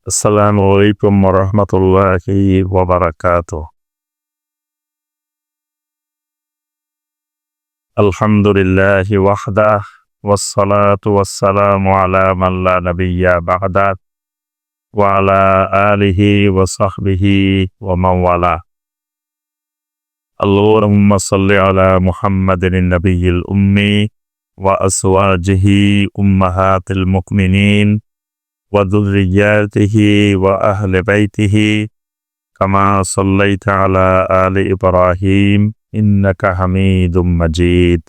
আসসালামু আলাইকুম ওয়া বারাকাতুহু। আলহামদুলিল্লাহি ওয়াহদাহ ওয়াসসালাতু ওয়াসসালামু আলা মান লা নাবিয়্যা বা'দা ওয়া আলা আলিহি ওয়া সাহবিহি ওয়া মান ওয়ালা। আল্লাহুম্মা সাল্লি আলা মুহাম্মাদিন নাবিয়্যিল উম্মি ওয়া আজওয়াজিহি উম্মাহাতিল মুমিনিন ওয়া যুররিয়্যাতিহি ওয়া আহলি বাইতিহি কামা সাল্লাইতা আলা আলি ইব্রাহিম ইন্নাকা হামিদুম মাজিদ।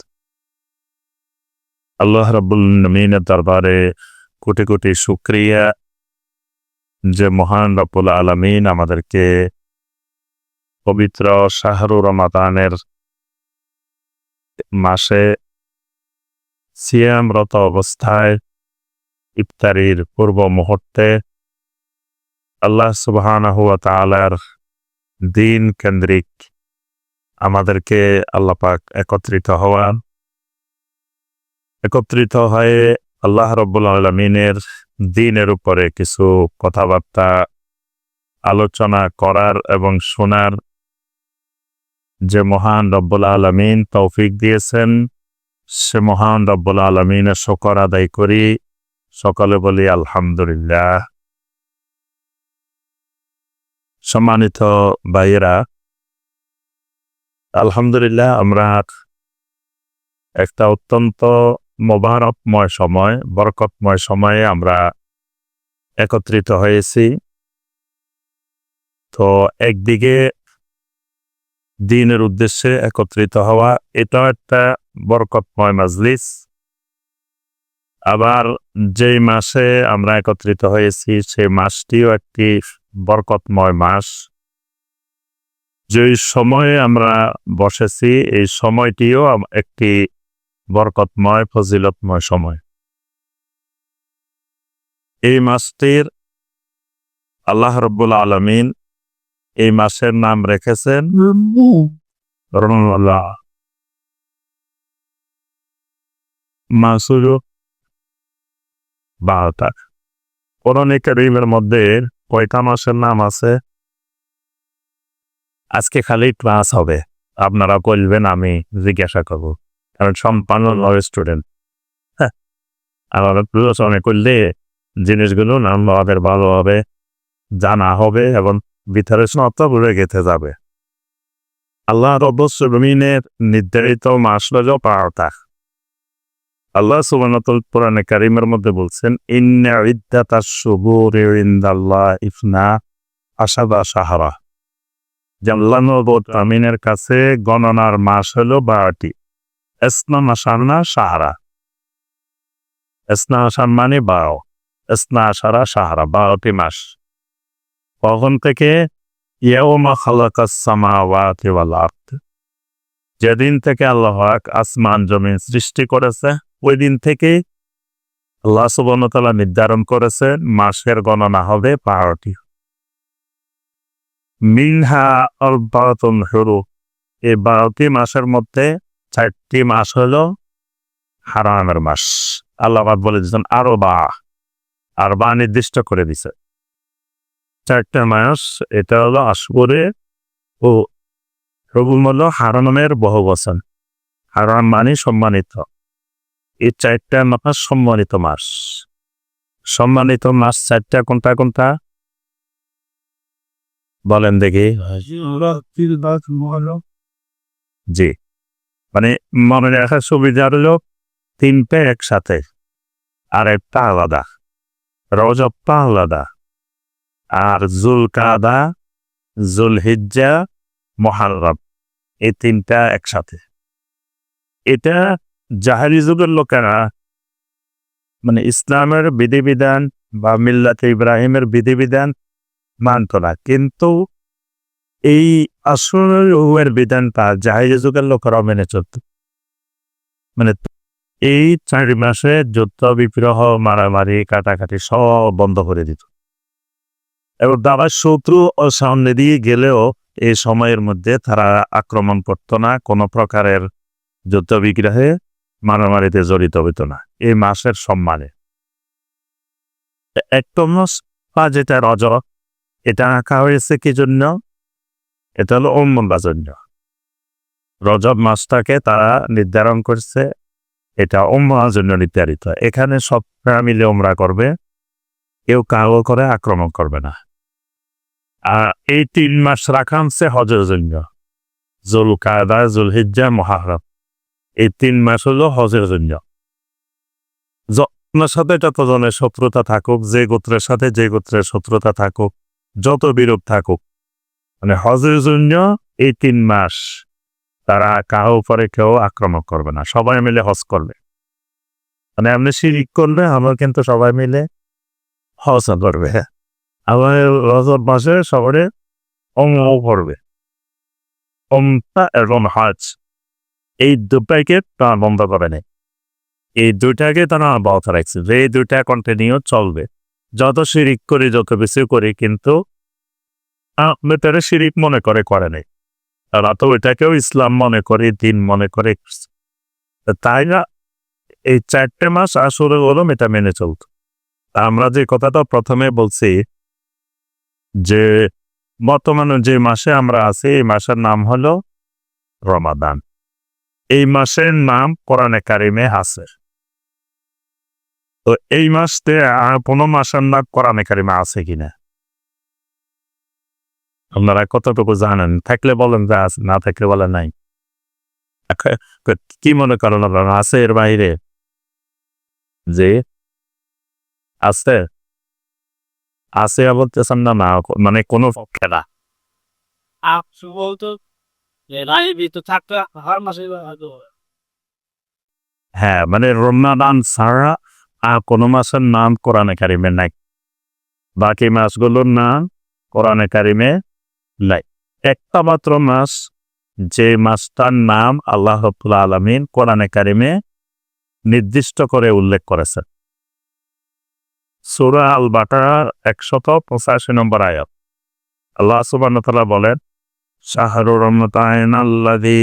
আল্লাহ রাব্বুল আলামিনের দরবারে কোটি কোটি শুকরিয়া যে মহান রব্বুল আলামিন আমাদেরকে পবিত্র শাহরু রমাদানের মাসে সিয়ামরত অবস্থায় ইফতারির পূর্ব মুহূর্তে আল্লাহ সুবহানাহু ওয়া তাআলার দিন কেন্দ্রিক আমাদেরকে আল্লাহ পাক একত্রিত হয়ে আল্লাহ রাব্বুল আলামিনের দ্বীনের উপরে কিছু কথাবার্তা আলোচনা করার এবং শোনার যে মহান রব্বুল আলামিন তৌফিক দিয়েছেন, সে মহান রব্বুল আলামিনের শুকর আদায় করি। সকলে বলি আলহামদুলিল্লাহ। সম্মানিত ভাইয়েরা, আলহামদুলিল্লাহ আমরা একটা অত্যন্ত মোবারকময় সময়, বরকতময় সময়ে আমরা একত্রিত হয়েছি। তো একদিকে দ্বীনের উদ্দেশ্যে একত্রিত হওয়া, এটাও একটা বরকতময় মাজলিস। আবার যেই মাসে আমরা একত্রিত হয়েছি সেই মাসটিও একটি বরকতময় মাস। যে সময়ে আমরা বসেছি এই সময়টিও একটি বরকতময় ফজিলতময় সময়। এই মাসটির আল্লাহ রাব্বুল আলামিন এই মাসের নাম রেখেছেন রমজান মাসুর 12টা। কোরআনে কারীমের মধ্যে কয়টা মাসের নাম আছে? আজকে খালি ক্লাস হবে, আপনারা বলবেন, আমি জিজ্ঞাসা করব, কারণ সম্পন্ন স্টুডেন্ট। হ্যাঁ, আর আলোচনা করলে জিনিসগুলো আমাদের ভালোভাবে জানা হবে এবং ভিতরে স্নতা ঘুরে গেতে যাবে। আল্লাহ রাব্বুল আলামিনের নির্ধারিত মাস হলো 12টা। আল্লাহ সুবহানাহু ওয়া তাআলা কোরআনে কারীমের মধ্যে বলছেন, ইন্না ইদ্দাতাশ শুহুরি ইনদাল্লাহি 12 শাহরা। আল্লাহ রাব্বুল আলামিনের কাছে গণনার মাস হলো 12টি। ইসনা আশারনা শাহরা, ইসনা আশার মানে 12, ইসনা আশারা শাহরা, 12টি মাস। কখন থেকে? ইয়াউমা খালাকাস সামাওয়াতি ওয়াল আরদ, যেদিন থেকে আল্লাহ পাক আসমান জমিন সৃষ্টি করেছে ওই দিন থেকে আল্লাহ সুবহানাহু ওয়া তাআলা নির্ধারণ করেছেন মাসের গণনা হবে 12টি। মিনহা আরবাতুন হুরুম, এই 12টি মাসের মধ্যে 4টি মাস হলো হারামের মাস। আল্লাহ পাক বলে দিয়েছেন আরবা নির্দিষ্ট করে দিয়েছে 4টা মাস। এটা হলো আশহুরে ও হুরুম, হলো হারামের বহুবচন। হারাম মানে সম্মানিত। এই 4টা মাস সম্মানিত মাস। সম্মানিত মাস 4টা কোনটা কোনটা বলেন দেখি? জি, মানে মনে রাখার সুবিধা হলো 3টা একসাথে আর একটা আলাদা। রজবটা আলাদা, আর জুলকাদা, জুলহিজ্জা, মুহররম, এই 3টা একসাথে। এটা জাহেলি যুগের লোকেরা মানে ইসলামের বিধিবিধান বা মিল্লাতে ইব্রাহিমের বিধিবিধান মানত না, কিন্তু এই আশুরের বিধানটা জাহেলি যুগের লোকেরা মেনে চলত। মানে এই 4 মাসে যুদ্ধ বিগ্রহ, মারামারি, কাটাকাটি সব বন্ধ করে দিত। এবং দাবার শত্রু ও সামনে দিয়ে গেলেও এই সময়ের মধ্যে তারা আক্রমণ করতো না, কোনো প্রকারের যুদ্ধ বিগ্রহে মারামারিতে জড়িত হইত না এই মাসের সম্মানে। একটা মাস বা যেটা রজব, এটা আঁকা হয়েছে কি জন্য? এটা হলো উমরার জন্য। রজব মাসটাকে তারা নির্ধারণ করছে, এটা উমরার জন্য নির্ধারিত। এখানে সব মিলে উমরা করবে, কেউ কারো করে আক্রমণ করবে না। আর এই 3 মাস রাখা হচ্ছে হজের জন্য। জুলকাদা, জুলহিজ্জা, মুহররম, এই 3 মাস হলো হজের জন্য। আপনার সাথে যতজনের শত্রুতা থাকুক, যে গোত্রের সাথে যে গোত্রের শত্রুতা থাকুক, যত বিরোধ থাকুক, মানে হজের জন্য এই 3 মাস তারা কারো উপরে কেউ আক্রমণ করবে না, সবাই মিলে হজ করবে। মানে আপনি শিরিক করলে আমরা কিন্তু সবাই মিলে হজ করবে। আমার রজব মাসে সবাই অমরাও করবে। ওমরা এবং হজ এই দুটাকে তারা বন্ধ করে নেই। এই দুইটাকে তারা অব্যাহত রাখছে যে এই দুইটা কন্টিনিউ চলবে। যত শিরিক করি, যত কিছু করি, কিন্তু আপনি তারা শিরিক মনে করে নেই। তারা তো ওইটাকেও ইসলাম মনে করে, দিন মনে করে। তাই না এই 4টে মাস আসলে হলো এটা মেনে চলত। আমরা যে কথাটা প্রথমে বলছি যে বর্তমানে যে মাসে আমরা আছি, এই মাসের নাম হলো রমাদান। এই মাসের নাম কোরআনে কারিমে আছে। তো এই মাসে আর কোনো মাসের নাম কোরআনে কারিমে আছে কিনা আপনারা কতটুকু জানেন? থাকলে বলেন যে আছে, না থাকলে বলেন নাই। কি মনে করেন আপনারা, আছে এর বাইরে? যে আছে আছে বলতেছেন না? না মানে কোনো পক্ষে না। হ্যাঁ, মানে রমাদান ছাড়া আর কোনো মাসের নাম কোরআনে কারিমে নাই। বাকি মাসগুলোর নাম কোরআনে কারিমে নাই। একটা মাত্র মাস, যে মাসটার নাম আল্লাহ রাব্বুল আলামিন কোরআনে কারিমে নির্দিষ্ট করে উল্লেখ করেছেন। সূরা আল বাকারার 185 নম্বর আয়াত। আল্লাহ সুবহানাহু ওয়া তাআলা বলেন, শাহরু রমাদানাল্লাযী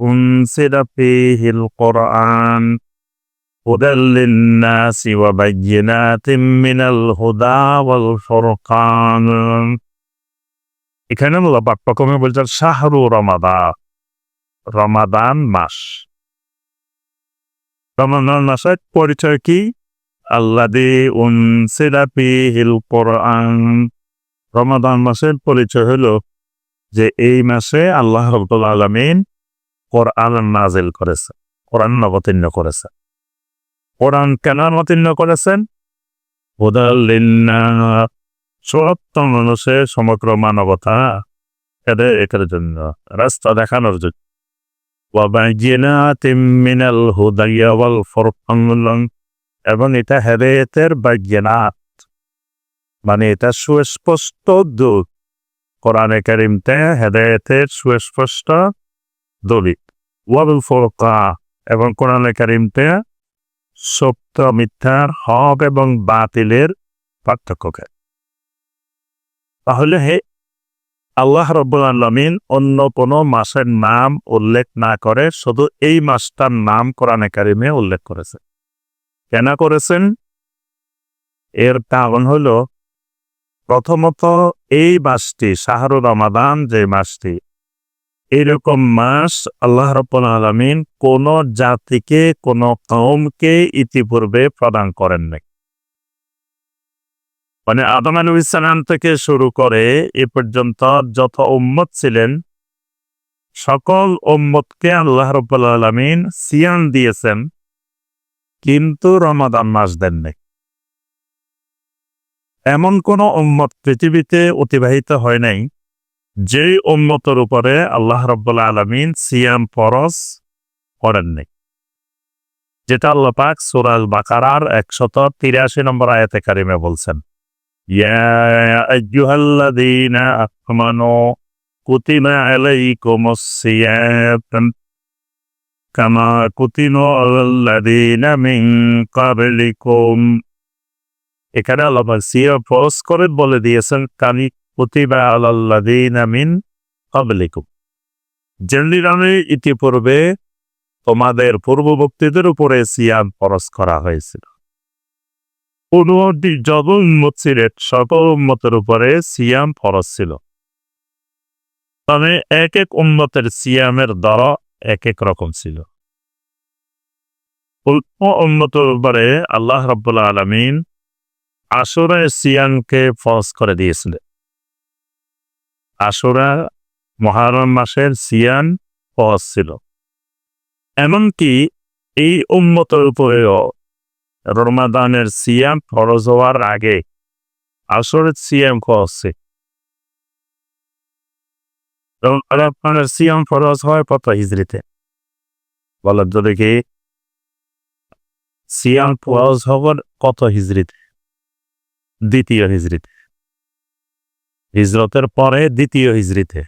উনজিলা ফীহিল কুরআন হুদাল লিন-নাসি ওয়া বায়্যিনাতিম মিনাল হুদা ওয়াল ফুরকান। এখানে আল্লাহ পাক প্রথমে বলছেন শাহরু রমাদান, রমাদান মাস। রমাদান মাসের পরিচয় কি? আল্লাযী উনজিলা ফীহিল কুরআন। রমাদান মাসের পরিচয় হলো যে এই মাসে আল্লাহ রাব্বুল আলামিন কোরআন নাযিল করেছেন, কোরআন অবতীর্ণ করেছেন। কোরআন কেন অবতীর্ণ করেছেন? হুদাল লিন-নাস, সমস্ত মানুষের, সমগ্র মানবতা এদের জন্য, রাস্তা দেখানোর জন্য। ওয়া বায়্যিনাতিম মিনাল হুদা ওয়াল ফুরকান, এবং এটা হেদায়েতের বায়্যিনাত, মানে এটা সুস্পষ্ট দূত। কোরআনে কারিমতে হেদায়েতের সুস্পষ্ট দলিল। ওয়াল ফুরকান, এবং কোরআনে কারিমতে সত্য মিথ্যার, হক এবং বাতিলের পার্থক্যকে। তাহলে আল্লাহ রাব্বুল আলামিন অন্য কোনো মাসের নাম উল্লেখ না করে শুধু এই মাসটার নাম কোরআনে কারিমে উল্লেখ করেছে। কেন করেছেন? এর কারণ হলো, প্রথমত এই মাসটি শাহরু রমাদান, যে মাসটি, এরকম মাস আল্লাহ রাব্বুল আলামিন কোন জাতিকে, কোন কওমকে ইতিপূর্বে প্রদান করেন নাই। মানে আদম আলাইহিস সালাম থেকে শুরু করে এ পর্যন্ত যত উম্মত ছিলেন, সকল উম্মতকে আল্লাহ রাব্বুল আলামিন সিয়াম দিয়েছেন, কিন্তু রমাদান মাস দেন নাই। এমন কোন উম্মত পৃথিবীতে অতিবাহিত হয় নাই যে উম্মতের উপরে আল্লাহ রাব্বুল আলামিন সিয়াম ফরজ করেন নাই। যেটা আল্লাহ পাক সূরা আল বাকারার 183 নম্বর আয়াতে কারিমে বলছেন, ইয়া আইয়ুহাল্লাযীনা আমানু কুতিবা আলাইকুমুস সিয়াম কামা কুতিবা আলাল্লাযীনা মিন ক্বাবলিকুম। এখানে আল্লাহ পাক সিয়াম ফরজ করে বলে দিয়েছেন কানি কুতিবা আলাল্লাযীনা মিন ক্বাবলিকুম, যেগুলো ইতিপূর্বে তোমাদের পূর্ববর্তীদের উপরে সিয়াম ফরজ করা হয়েছিল। অনুমতি যত উম্মত ছিলেন সকল উম্মতের উপরে সিয়াম ফরজ ছিল। তবে এক এক উম্মতের সিয়ামের দর এক এক রকম ছিল। অল্প উম্মতের উপরে আল্লাহ রাব্বুল আলামিন আশুরা সিয়ামকে ফরজ করে দিয়েছিলেন। আশুরা মুহররম মাসের সিয়াম ফরজ ছিল। এমনকি এই উম্মতের উপরেও রমাদানের সিয়াম ফরজ হওয়ার আগে আশুরার সিয়াম ফরজ ছিল। রমাদানের সিয়াম ফরজ হয় কত হিজরিতে? বলেন তো দেখি, সিয়াম ফরজ হওয়ার কত হিজরিতে? দ্বিতীয় হিজরিতে। হিজরতের পরে দ্বিতীয় হিজরিতে।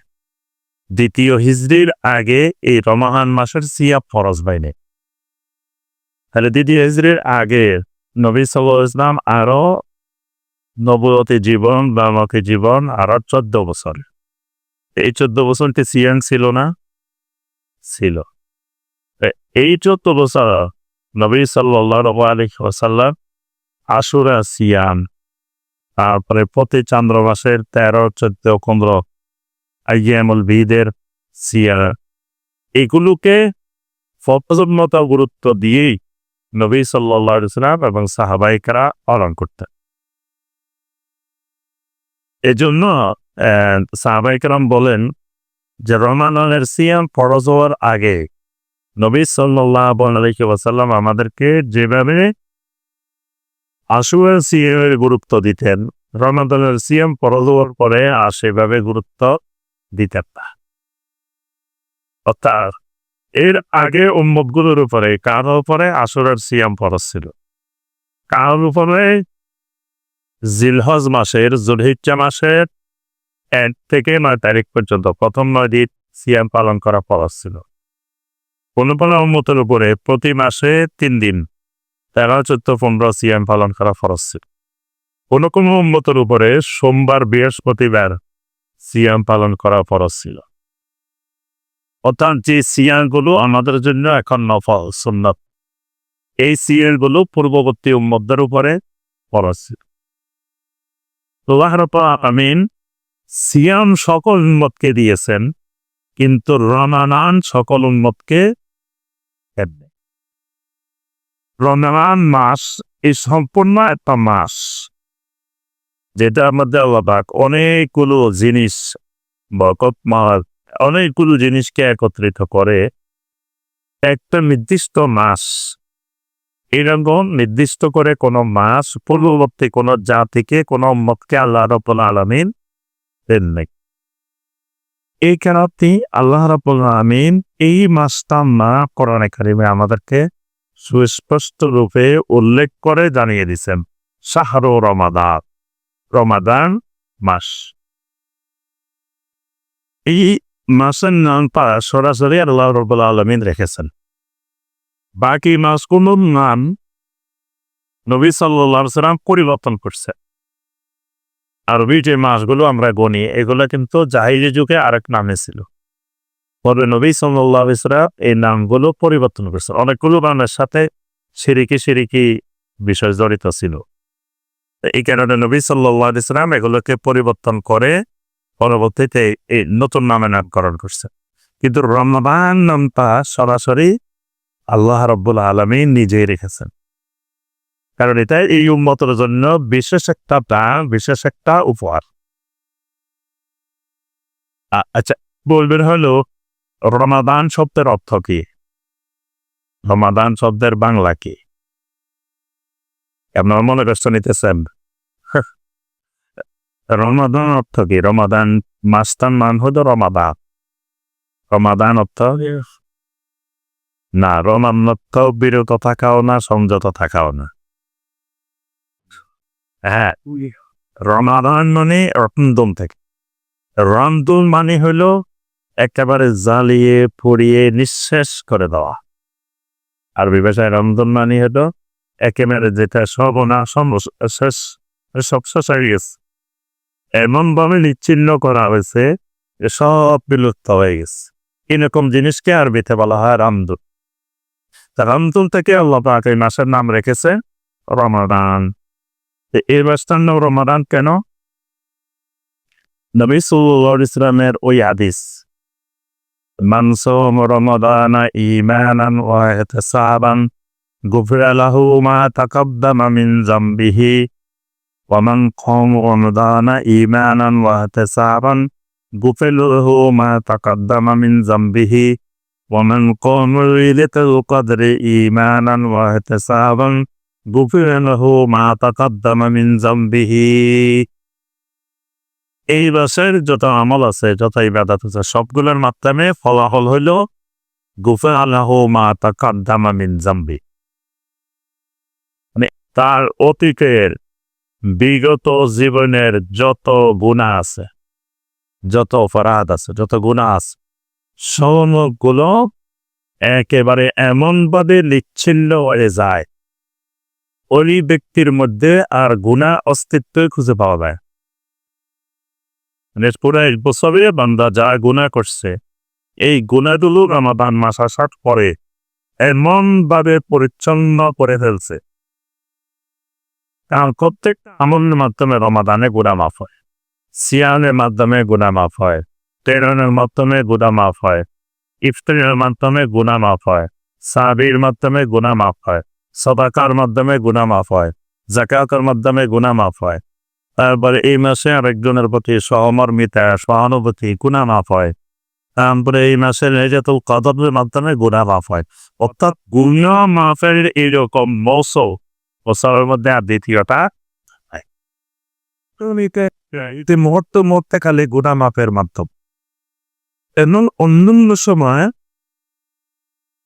দ্বিতীয় হিজরির আগে এই রমাদান মাসের সিয়াম ফরজ হয়নি। তাহলে দ্বিতীয় হিজরির আগে নবী সাল্লাল্লাহু আলাইহি ওয়াসাল্লাম আরো নবুয়তি জীবন বা মক্কি জীবন আরো 14 বছর। এই 14 বছরটি সিয়াম ছিল না? ছিল। এই 14 বছর নবী সাল্লাল্লাহু আলাইহি ওয়াসাল্লাম আশুরা সিয়াম, তারপরে প্রতি চন্দ্র মাসের 13, 14, 15 আইয়ামুল বীদের সিয়াম, এগুলোকে ফরজের মতো গুরুত্ব দিয়েই নবী সাল্লাল্লাহু আলাইহি ওয়াসাল্লাম এবং সাহাবায়ে কেরাম পালন করতেন। এজন্য সাহাবায়ে কেরাম বলেন যে রমাদানের সিয়াম ফরজ হওয়ার আগে নবী সাল্লাল্লাহু আলাইহি ওয়াসাল্লাম আমাদেরকে যেভাবে আশুরার সিয়ামের গুরুত্ব দিতেন, রমাদানের সিয়াম ফরজ হওয়ার পরে আর সেভাবে গুরুত্ব দিতেন না। অর্থাৎ এর আগে উম্মতগুলোর উপরে কারোর উপরে আশুরার সিয়াম ফরজ ছিল, কারোর উপরে জিলহজ মাসের যুলহিজ্জা মাসের 1 থেকে 9 তারিখ পর্যন্ত প্রথম 9 দিন সিয়াম পালন করা ফরজ ছিল। কোন কোন উম্মতের উপরে প্রতি মাসে 3 দিন 13, 14, 15 সিয়াম পালন করা ফরজ ছিল। কোন কোন উম্মতের উপরে সোমবার, বৃহস্পতিবার সিয়াম পালন করা ফরজ ছিল। অর্থাৎ যে সিয়ামগুলো আমাদের জন্য এখন নফল সুন্নাত, এই সিয়ামগুলো পূর্ববর্তী উম্মতদের উপরে ফরজ ছিল। আল্লাহ রাব্বুল আলামিন সিয়াম সকল উম্মতকে দিয়েছেন, কিন্তু রমাদান সকল উম্মতকে দেননি। রমাদান মাস এই সম্পূর্ণ একটা মাস যেটার মধ্যে আল্লাহ পাক অনেকগুলো জিনিস বরকতময় অনেকগুলো জিনিসকে একত্রিত করে একটা নির্দিষ্ট মাস। এরকম নির্দিষ্ট করে কোনো মাস পূর্ববর্তী কোনো জাতিকে কোনো উম্মতকে আল্লাহ রাব্বুল আলামিন দেন নাই। এই কারণে আল্লাহ রাব্বুল আলামিন এই মাসটা না কোরআনে কারিমে আমাদেরকে সুস্পষ্ট রূপে উল্লেখ করে জানিয়ে দিয়েছেন, শাহরু রমাদান, রমাদান মাস। এই মাসের নামটা সরাসরি আল্লাহ রাব্বুল আলামিন রেখেছেন। বাকি মাসগুলোর নাম নবী সাল্লাল্লাহু আলাইহি ওয়াসাল্লাম পরিবর্তন করছে। আরবি যে মাসগুলো আমরা গণি, এগুলো কিন্তু জাহিলি যুগে আরেক নামে ছিল। পরে নবী সাল্লাল্লাহু আলাইহি ওয়াসাল্লাম এই নামগুলো পরিবর্তন করছে। অনেকগুলো নামের সাথে শিরকি বিষয় জড়িত ছিল। এই কারণে নবী সাল্লাল্লাহু আলাইহি ওয়াসাল্লাম এগুলোকে পরিবর্তন করে পরবর্তীতে এই নতুন নামে নামকরণ করছে। কিন্তু রমাদান নামটা সরাসরি আল্লাহ রাব্বুল আলামিন নিজেই রেখেছেন, কারণ এটা এই উম্মতের জন্য বিশেষ একটা দান, বিশেষ একটা উপহার। আচ্ছা, বলবেন হলো রমাদান শব্দের অর্থ কি? রমাদান শব্দের বাংলা কি? আপনার মনে কষ্ট নিতেছেন? রমাদান অর্থ কি? রমাদান মাসটার নাম হলো রমাদান। রমাদান অর্থ না, রমাদান অর্থ বিরত থাকাও না, সংযত থাকাও না। হ্যাঁ, রমাদান মানে রমদম থেকে। রমদম মানে হলো একেবারে জ্বালিয়ে পুড়িয়ে নিঃশেষ করে দেওয়া। আরবি ভাষায় রমদম মানে হলো একেবারে যেটা শেষ, সব শেষ হয়ে গেছে, এমন ভাবে নিচ্ছিন্ন করা হয়েছে যে সব বিলুপ্ত হয়ে গেছে। এরকম জিনিসকে আরবিতে বলা হয় রমদম। রমদম থেকে আল্লাহ পাক এই মাসের নাম রেখেছে রমাদান। এই মাসটার নাম রমাদান কেন? নবী সাল্লাল্লাহু আলাইহি ওয়াসাল্লামের ওই হাদিস, মান সাওমা রমাদানা ঈমানান ওয়া ইহতিসাবান গুফিরা লাহু মা তাকাদ্দামা মিন যামবিহি ওয়া মান ক্বামা রমাদানা ঈমানান ওয়া ইহতিসাবান গুফিরা লাহু মা তাকাদ্দামা মিন যামবিহি ওয়া মান ক্বামা লাইলাতুল কদরি ঈমানান ওয়া ইহতিসাবান গুফিরা লাহু মা তাকাদ্দামা মিন যামবিহি। এই মাসের যত আমল আছে, যত ইবাদত আছে, সবগুলোর মাধ্যমে ফলাফল হইল গুফিরা লাহু মা তাকাদ্দামা মিন যামবি, মানে তার অতীতের বিগত জীবনের যত গুনাহ আছে, যত অপরাধ আছে, যত গুনাহ আছে, সবগুলো একেবারে এমনভাবে নিচ্ছিন্ন হয়ে যায়, ওই ব্যক্তির মধ্যে আর গুনাহ অস্তিত্ব খুঁজে পাওয়া যায়। মানে পুরো এক বছরে বান্দা যা গুনাহ করছে, এই গুনাহগুলো রমাদান মাস আসার পরে এমনভাবে পরিচ্ছন্ন করে ফেলছে। কারণ প্রত্যেকটা আমলের মাধ্যমে রমাদানে গুনাহ মাফ হয়, সিয়ামের মাধ্যমে গুনাহ মাফ হয়, তেরানের মাধ্যমে গুনাহ মাফ হয়, ইফতারের মাধ্যমে গুনাহ মাফ হয়, সাবির মাধ্যমে গুনাহ মাফ হয়, সাদাকার মাধ্যমে গুনাহ মাফ হয়, যাকাতের মাধ্যমে গুনাহ মাফ হয়। তারপরে এই মাসে আরেকজনের প্রতি সহমর্মিতা, সহানুভূতি, গুনাহ মাফ হয়। তারপরে এই মাসে লাইলাতুল কদরের মাধ্যমে গুনাহ মাফ হয়। অর্থাৎ গুনাহ মাফের এইরকম মৌসুম বছরের মধ্যে আর দ্বিতীয়টা নাই। মুহূর্তে খালি গুনাহ মাফের মাধ্যম। এমন অন্যান্য সময়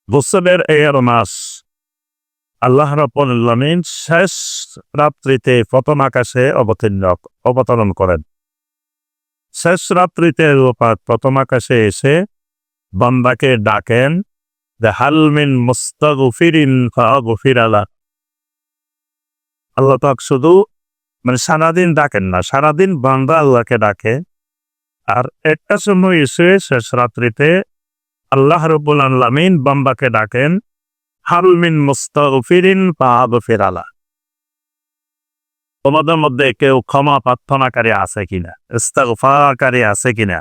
বছরের 11 মাস আল্লাহ রাব্বুল আলামিন শেষ রাত্রিতে প্রথম আকাশে অবতরণ করেন। শেষ রাত্রিতে প্রথম আকাশে এসে বান্দাকে ডাকেন যে হাল মিন মুস্তাগফিরিন ফাগফির লাহ। আল্লাহ পাক শুধু মানে সারাদিন ডাকেন না, সারাদিন বান্দা আল্লাহকে ডাকে, আর একটা সময় এসে শেষ রাত্রিতে আল্লাহ রাব্বুল আলামিন বান্দাকে ডাকেন হাল মিন মুস্তাগফিরিন ফাগফির লাহ। তোমাদের মধ্যে কেউ ক্ষমা প্রার্থনাকারী আছে কিনা, ইস্তিগফারকারী আছে কিনা,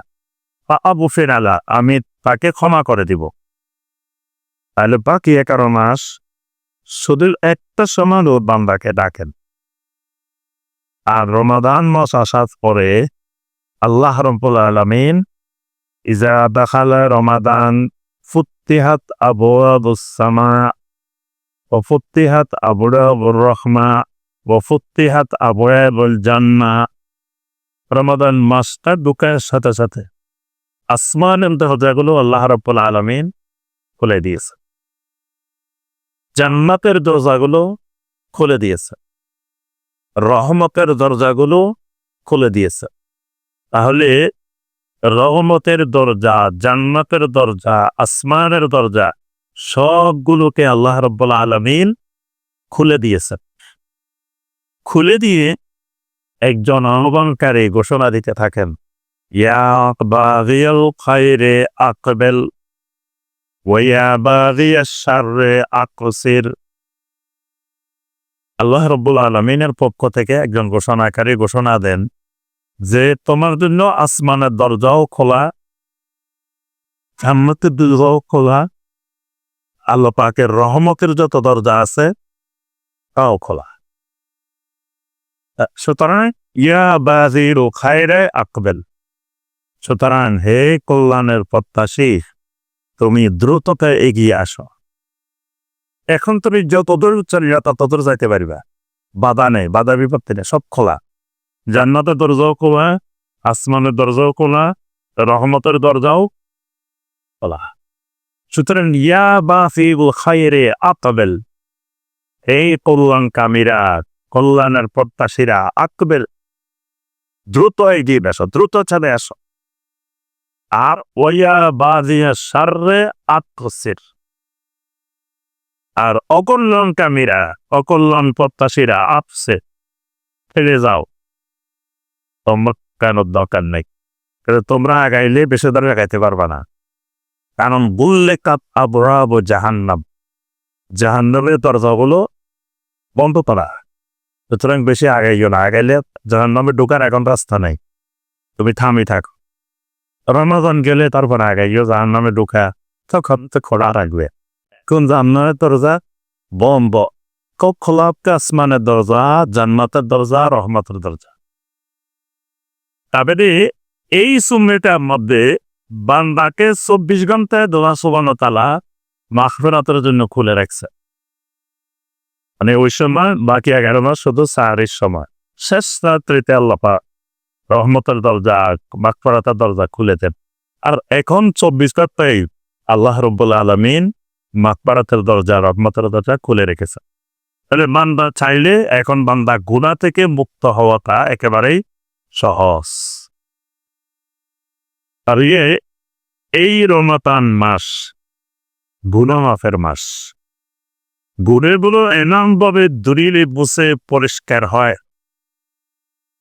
ফাগফির লাহ, আমি তাকে ক্ষমা করে দিব। তাহলে বাকি 11 মাস শুধু একটা সময় বান্দাকে ডাকেন। আর রমাদান মাস আসার পরে আল্লাহ রাব্বুল আলামিন ইজা দাখালা রমাদান ফুত্তিহাত আবওয়াবুস সামা ওয়া ফুত্তিহাত আবওয়াবুর রাহমা ওয়া ফুত্তিহাত আবওয়াবুল জান্নাহ। রমাদান মাসটা ঢোকার সাথে সাথে আসমানের দরজাগুলো আল্লাহ রাব্বুল আলামিন খুলে দিয়েছে, জান্নাতের দরজাগুলো খুলে দিয়েছে, রহমতের দরজাগুলো খুলে দিয়েছে। তাহলে রহমতের দরজা, জান্নাতের দরজা, আসমানের দরজা সবগুলোকে আল্লাহ রাব্বুল আলামিন খুলে দিয়েছে। খুলে দিয়ে একজন আহ্বানকারী ঘোষণা দিতে থাকেন, ইয়া বাগিয়াল খায়রে আকবিল ওয়া ইয়া বাগিয়াশ শাররে আকসির। আল্লাহ রাব্বুল আলামিনের পক্ষ থেকে একজন ঘোষণাকারী ঘোষণা দেন যে তোমার জন্য আসমানের দরজাও খোলা, জান্নাতের দরজাও খোলা, আল্লাহ পাকের রহমতের যত দরজা আছে তাও খোলা। সুতরাং ইয়া বাগিরু খায়রে আকবিল, সুতরাং হে কল্যাণের প্রত্যাশী, তুমি দ্রুততা এগিয়ে আসো। এখন তুমি যতদূর চলিয়া ততদূর যাইতে পারিবা, বাধা নেই, বাধা বিপত্তি নেই, সব খোলা। জান্নাতের দরজাও খোলা, আসমানের দরজাও খোলা, রহমতের দরজাও খোলা। সুতরাং ইয়া বাগিরু খায়রে আকবিল, এই কল্যাণকামীরা, কল্যাণের প্রত্যাশীরা, আকবিল, দ্রুত এগিয়ে আসো, দ্রুত চলে আসো। আর ওয়া বাগিয়াশ শাররে আকসির, আর অকল্যাণকামীরা, অকল্যাণ প্রত্যাশীরা আপসে ফিরে যাও, তোমরা কেন দরকার নেই, তোমরা আগাইলে বেশি দূর আগাইতে পারবা না। কারণ বুল্লেকাত আবওয়াবু জাহান্নাম, জাহান্নামের দরজাগুলো বন্ধ করা। সুতরাং বেশি আগাইও না, আগাইলে জাহান্নামে ঢোকার এখন রাস্তা নাই, তুমি থামি থাকো। রমাদান গেলে তারপর আগাইও, জাহান্নামে ঢোকা তখন তো খোলা রাখবে। কোন জান্নাতের দরজা? বন্ধ। খোলা আসমানের দরজা, জান্নাতের দরজা, রহমতের দরজা। তারপরে এই সুন্নতের মধ্যে বান্দাকে 24 ঘন্টায় দোয়া সুবহানাহু ওয়া তাআলা মাগফিরাতের জন্য খুলে রাখছে। মানে ওই সময় বাকি 11 মাস শুধু সাহারির সময়, শেষ রাত্রিতে আল্লাহ পাক রহমতের দরজা, মাগফিরাতের দরজা খুলে দেন। আর এখন 24 ঘন্টায় আল্লাহ রাব্বুল আলামিন মাগফিরাতের দরজা, রহমতের দরজা খুলে রেখেছে। তাহলে বান্দা চাইলে এখন বান্দা গুনাহ থেকে মুক্ত হওয়াটা একেবারেই সহজ। আর এই রমাদান মাস গুনাহ মাফের মাস। গুনাহগুলো এমনভাবে দূরিলে বসে পরিষ্কার হয়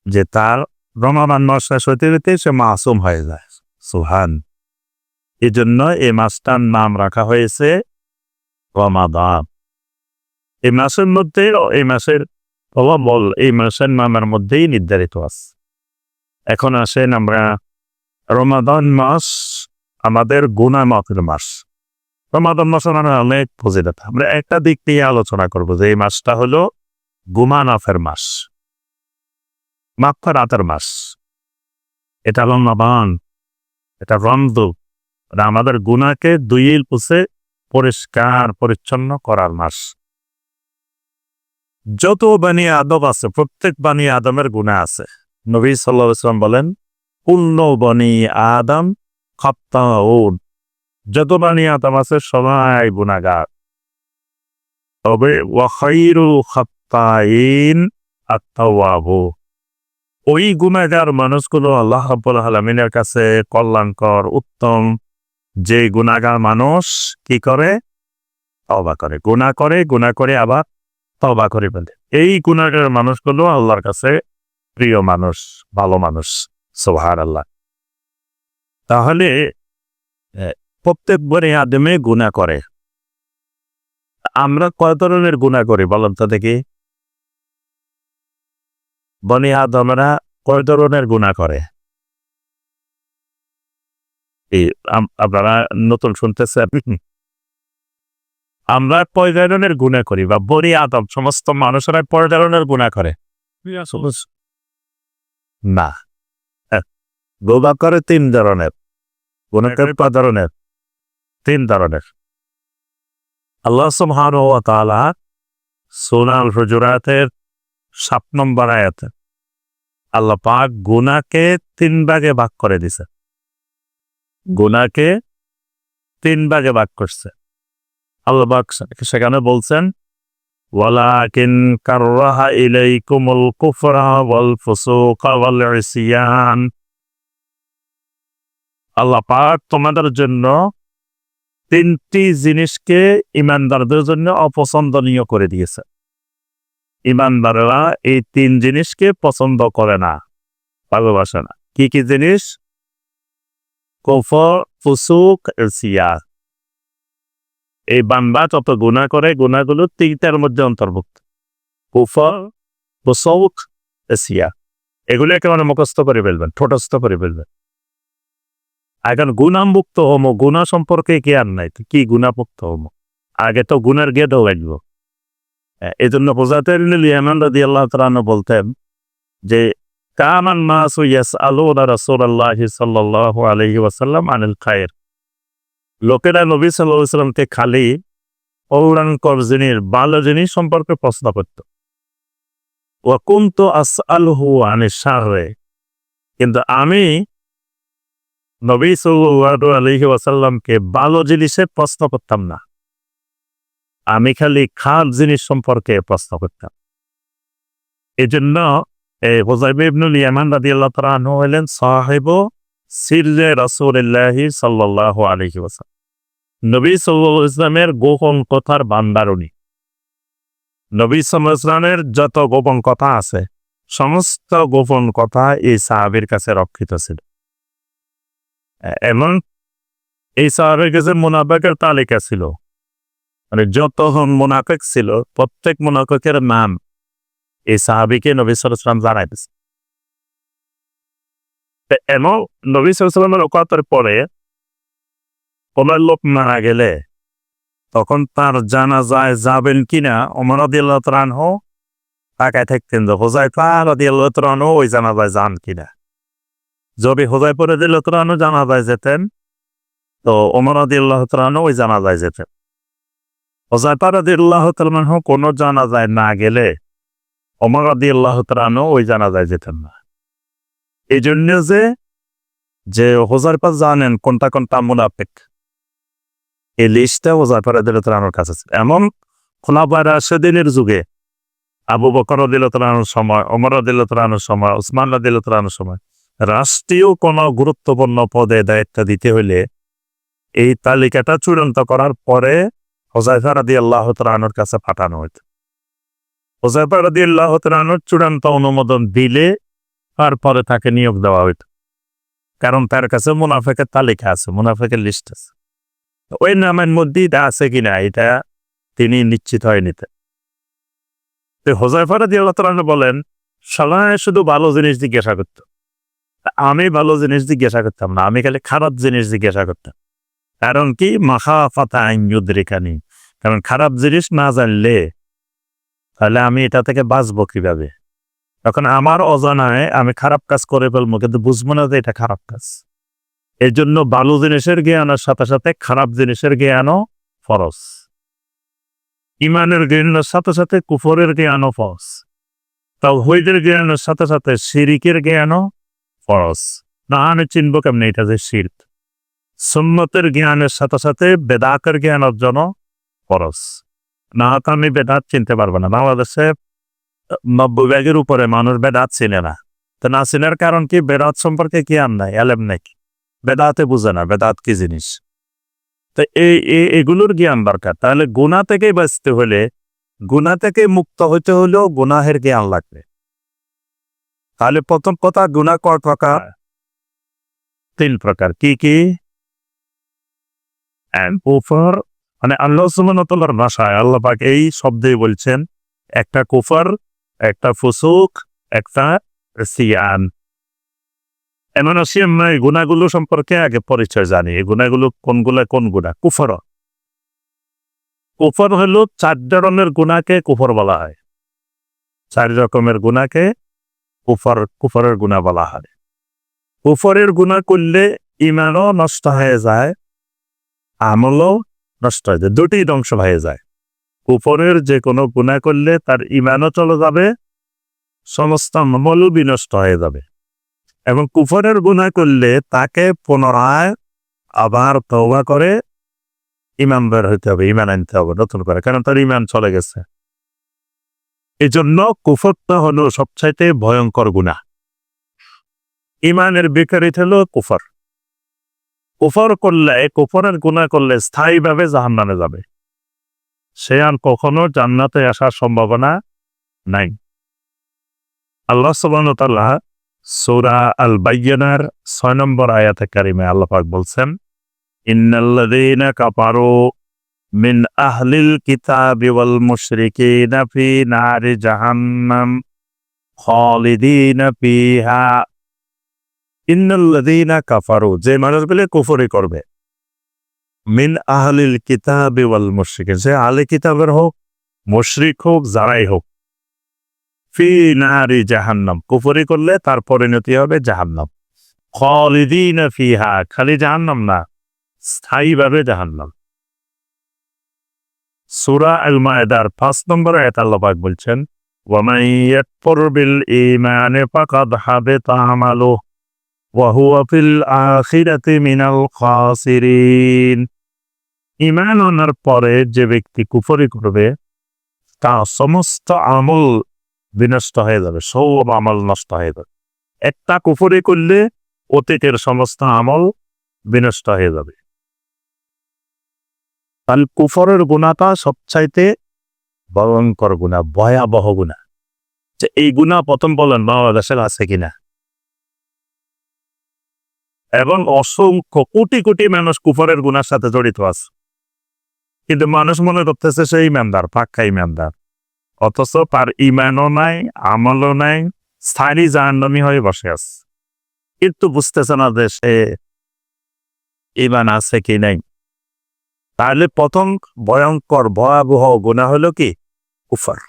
যে তার রমাদান মাস শেষ হইতে হইতে সে মাসুম হয়ে যায়। সুবহান। এই জন্য এই মাসটার নাম রাখা হয়েছে রমাদান। এই মাসের মধ্যে, এই মাসের ফলাফল এই মাসের নামের মধ্যেই নির্ধারিত আছে। এখন আসেন আমরা, রমাদান মাস আমাদের গুনাহ মাফের মাস। রমাদান মাসের অনেক ফজিলত, আমরা একটা দিক নিয়ে আলোচনা করব যে এই মাসটা হলো গুনাহ মাফের মাস, মাগফিরাতের মাস। এটা রমাদান, এটা রমজান, আমাদের গুনাহকে ধুয়ে মুছে পরিষ্কার পরিচ্ছন্ন করার মাস। যত বানি আদম আছে, প্রত্যেক বানি আদমের গুনাহ আছে। নবী সাল্লাল্লাহু আলাইহি ওয়াসাল্লাম বলেন, কুল্লু বনি আদম খাত্তাউন, যত বানি আদম আছে সবাই গুনাহগার। তবে ওয়া খায়রুল খাত্তাইন আত-তাওয়াবু, ওই গুনাহগার মানুষগুলো আল্লাহ রাব্বুল আলামিনের কাছে কল্যাণকর, উত্তম। যে গুনাহগার মানুষ কি করে? তওবা করে। গুনাহ করে আবার তওবা করে ফেলে। এই গুনাহগার মানুষগুলো আল্লাহর কাছে প্রিয় মানুষ, ভালো মানুষ। সুবহানাল্লাহ। তাহলে প্রত্যেক বনি আদমে গুনাহ করে। আমরা কয় ধরনের গুনাহ করি বলেন তো দেখি? বনি আদমরা কয় ধরনের গুনাহ করে? আপনারা নতুন শুনতেছেন? আমরা কয় ধরনের গুনাহ করি, বা বনি আদম সমস্ত মানুষেরা কয় ধরনের গুনাহ করে? না, গুনাহ করে 3 ধরনের। গুনাহ করে কয় ধরনের? 3 ধরনের। আল্লাহ সুবহানাহু ওয়া তাআলা সূরা আল-হুজুরাতের 7 নম্বর আয়াতে আল্লাহ পাক গুনাহকে 3 ভাগে ভাগ করে দিয়েছে। গুনাহকে 3 ভাগে ভাগ করছে। আল্লাহ পাক সেখানে বলছেন, ওয়ালাকিন কাররাহা ইলাইকুমুল কুফরা ওয়াল ফুসুকা ওয়াল ইসয়ান, আল্লাহ পাক তোমাদের জন্য 3টি জিনিসকে ঈমানদারদের জন্য অপছন্দনীয় করে দিয়েছে। ঈমানদাররা এই 3 জিনিসকে পছন্দ করে না, ভালোবাসে না। কি কি জিনিস? কুফর, ফুসুক, ইসয়ান। এই বান্দা যত গুনাহ করে, গুনাহগুলো 3টার মধ্যে অন্তর্ভুক্ত: কুফর, ফুসুক, ইসয়ান। এগুলো একেবারে মুখস্থ করে ফেলবেন, ঠোঁটস্থ করে ফেলবেন। এখন গুনাহমুক্ত হমো, গুনাহ সম্পর্কে জ্ঞান নাই, কি গুনাহমুক্ত হমো? আগে তো গুনার জ্ঞান লাগবে। এই জন্য হুযায়ফা ইয়ামান রাদিয়াল্লাহু তাআলা আনহু বলতেন যে, কানান নাসু ইয়াসআলুনা রাসূলুল্লাহি সাল্লাল্লাহু আলাইহি ওয়াসাল্লাম আনিল খায়র, লোকেরা নবী সাল্লাল্লাহু আলাইহি ওয়াসাল্লামকে খালি কল্যাণকর জিনিস, ভালো জিনিস সম্পর্কে প্রশ্ন করত। ওয়া কুনতু আসআলুহু আনিশ শাররি, কিন্তু আমি নবী সাল্লাল্লাহু আলাইহি ওয়াসাল্লামকে ভালো জিনিসের প্রশ্ন করতাম না, আমি খালি খারাপ জিনিস সম্পর্কে প্রশ্ন করতাম। এই জন্য হুযায়ফা ইবনুল ইয়ামান রাদিয়াল্লাহু তাআলা আনহু হলেন সাহিবু সিররে রাসূলুল্লাহি সাল্লাল্লাহু আলাইহি ওয়াসাল্লাম, নবী সাল্লাল্লাহু আলাইহি ওয়াসাল্লামের গোপন কথার ভান্ডার উনি। নবী সাল্লাল্লাহু আলাইহি ওয়াসাল্লামের যত গোপন কথা আছে, সমস্ত গোপন কথা এই সাহাবীর কাছে রক্ষিত ছিল। এমন এই সাহাবীর কাছে মুনাফিকের তালিকা ছিল, মানে যত মুনাফিক ছিল প্রত্যেক মুনাফিকের নাম এই সাহাবীকে নবী সাল্লাল্লাহু আলাইহি ওয়াসাল্লাম জানাইতেছে। এবং নবী সাল্লাল্লাহু আলাইহি ওয়াসাল্লামের ওকাতের পরে কোন লোক মারা গেলে তখন তার জানাজায় যাবেন কিনা ওমর রাদিয়াল্লাহু তাআলা আনহু তাকায় থাকতেন যে হুযায়ফা রাদিয়াল্লাহু তাআলা আনহু ওই জানাজায় যান কিনা। যদি হুযায়ফা রাদিয়াল্লাহু তাআলা আনহু জানাজায় যেতেন তো ওমর রাদিয়াল্লাহু তাআলা আনহু ওই জানাজায় যেতেন। হুযায়ফা রাদিয়াল্লাহু তাআলা আনহু কোন জানাজায় না গেলে ওমর রাদিয়াল্লাহু তাআলা আনহু ওই জানাজায় যেতেন না। এই জন্য যে হুযায়ফা জানেন কোনটা কোনটা মুনাফিক, এই লিস্টটা হুযায়ফা রাদিয়াল্লাহু তাআলা আনহুর কাছে ছিল। এমন খুলাফায়ে রাশিদিনের যুগে আবু বকর রাদিয়াল্লাহু তাআলা আনহুর সময়, ওমর রাদিয়াল্লাহু তাআলা আনহুর সময়, উসমান রাদিয়াল্লাহু তাআলা আনহুর সময় রাষ্ট্রীয় কোনো গুরুত্বপূর্ণ পদে দায়িত্ব দিতে হইলে এই তালিকাটা চূড়ান্ত করার পরে হুযায়ফা রাদিয়াল্লাহু তাআলা আনহুর কাছে পাঠানো হইত। হুযায়ফা রাদিয়াল্লাহু তাআলা আনহুর চূড়ান্ত অনুমোদন দিলে তারপরে তাকে নিয়োগ দেওয়া হইত। কারণ তার কাছে মুনাফিকের তালিকা আছে, মুনাফিকের লিস্ট আছে। ওই নামের মধ্যে এটা আছে কিনা এটা তিনি নিশ্চিত হয়ে নিতেন। তো হুযায়ফা রাদিয়াল্লাহু তাআলা আনহু বলেন, সবাই শুধু ভালো জিনিস জিজ্ঞাসা করত, আমি ভালো জিনিস জিজ্ঞাসা করতাম না, আমি খালি খারাপ জিনিস জিজ্ঞাসা করতাম। কারণ কি, মাখাফাতা আন ইউদরিকানি, কারণ খারাপ জিনিস না জানলে তাহলে আমি এটা থেকে বাঁচবো কিভাবে? তখন আমার অজানায় আমি খারাপ কাজ করে ফেলবো, কিন্তু বুঝবো না যে এটা খারাপ কাজ। এর জন্য ভালো জিনিসের জ্ঞানের সাথে সাথে খারাপ জিনিসের জ্ঞানও ফরজ। ইমানের জ্ঞানের সাথে সাথে কুফরের জ্ঞানও ফরজ। তাওহীদের জ্ঞানের সাথে সাথে শিরকের জ্ঞানও ফরজ। না আমি চিনবো কেমনে এটা যে শিরক? সুন্নতের জ্ঞানের সাথে সাথে বেদাতের জ্ঞান অর্জন ফরজ। না তো আমি বেদাত চিনতে পারবো না। বাংলাদেশে 90% উপরে মানুষ বেদাত চিনে না। তো না চিনার কারণ কি, বেদাত সম্পর্কে জ্ঞান নাই, এলেম নাই, বেদাতে বুঝে না বেদাত কি জিনিস। তো এগুলোর জ্ঞান দরকার। তাহলে গুনাহ থেকে বাঁচতে হলে, গুনাহ থেকে মুক্ত হইতে হলেও গুনাহের জ্ঞান লাগবে। তাহলে প্রথম কথা, গুনাহ কয় প্রকার? 3 প্রকার। কি কি? কুফর, মানে আল্লাহ সুবহানাহু ওয়া তাআলার ভাষায় আল্লাহ পাক এই শব্দেই বলছেন, একটা কুফর, একটা ফুসুক, একটা সিয়ান। এমন আছে আমরা এই গুনাহগুলো সম্পর্কে আগে পরিচয় জানি। এই গুনাহগুলো কোনগুলা কোন গুনাহ? কুফর। কুফর হলো 4 ধরনের গুনাহকে কুফর বলা হয়। 4 রকমের গুনাহকে কুফরের গুনাহ বলা হয়। কুফরের গুনাহ করলে ঈমানও নষ্ট হয়ে যায়, আমলও নষ্ট হয়ে যায়, দুটোই ধ্বংস হয়ে যায়। কুফরের যে কোনো গুনাহ করলে তার ঈমানও চলে যাবে, সমস্ত আমলও বিনষ্ট হয়ে যাবে। এবং কুফরের গুনাহ করলে তাকে পুনরায় আবার তওবা করে ঈমান বের হইতে হবে, ঈমান আনতে হবে নতুন করে, কারণ তার ঈমান চলে গেছে। এই জন্য কুফরটা হলো সবচাইতে ভয়ঙ্কর গুনাহ। ঈমানের বিপরীত হলো কুফর। কুফরের গুনাহ করলে স্থায়ীভাবে জাহান্নামে যাবে, সে আর কখনো জান্নাতে আসার সম্ভাবনা নাই। আল্লাহ সুবহানাহু ওয়া তাআলা সূরা আল বাইয়িনার 6 নম্বর আয়াতে কারিমে আল্লাহ পাক বলছেন, ইন্নাল্লাযীনা কাফারু মিন আহলিল কিতাবি ওয়াল মুশরিকিনা ফি নারি জাহান্নাম খালিদিনা ফিহা। ইন্নাল্লাযীনা কাফারু, যে মানুষগুলো কুফরি করবে, মিন আহলিল কিতাবি ওয়াল মুশরিকিন, সে আহলে কিতাবের হোক, মুশরিক হোক, যারাই হোক, ফি নারি জাহান্নাম, কুফরি করলে তার পরিণতি হবে জাহান্নাম। খালিদিনা ফিহা, খালি জাহান্নাম না, স্থায়ীভাবে জাহান্নাম। সূরা আল মায়েদার 5 নম্বর আয়াতে আল্লাহ পাক বলছেন, ওয়া মান ইয়াকফুর বিল ঈমানি ফাকাদ হাবিতা আমালুহু ওয়া হুয়া ফিল আখিরাতি মিনাল খাসিরিন। ঈমান আনার পরে যে ব্যক্তি কুফরি করবে তার সমস্ত আমল বিনষ্ট হয়ে যাবে, সব আমল নষ্ট হয়ে যাবে। একটা কুফরি করলে অতীতের সমস্ত আমল বিনষ্ট হয়ে যাবে। তাহলে কুফরের গুনাহটা সবচাইতে ভয়ঙ্কর গুনাহ, ভয়াবহ গুনাহ। যে এই গুনাহ প্রথম বলেন বাংলাদেশের আছে কিনা? এবং অসংখ্য কোটি কোটি মানুষ কুফরের গুনার সাথে জড়িত আছে, কিন্তু মানুষ মনে করতেছে সে ইমানদার, পাক্কা ইমানদার। অথচ তার ইমানও নাই, আমলও নাই, স্থায়ী জাহান্নামী হয়ে বসে আছে। কিন্তু বুঝতেছে না যে সে ইমান আছে কি নাই। তাহলে প্রথম ভয়ঙ্কর ভয়াবহ গুনাহ হলো কি? কুফর।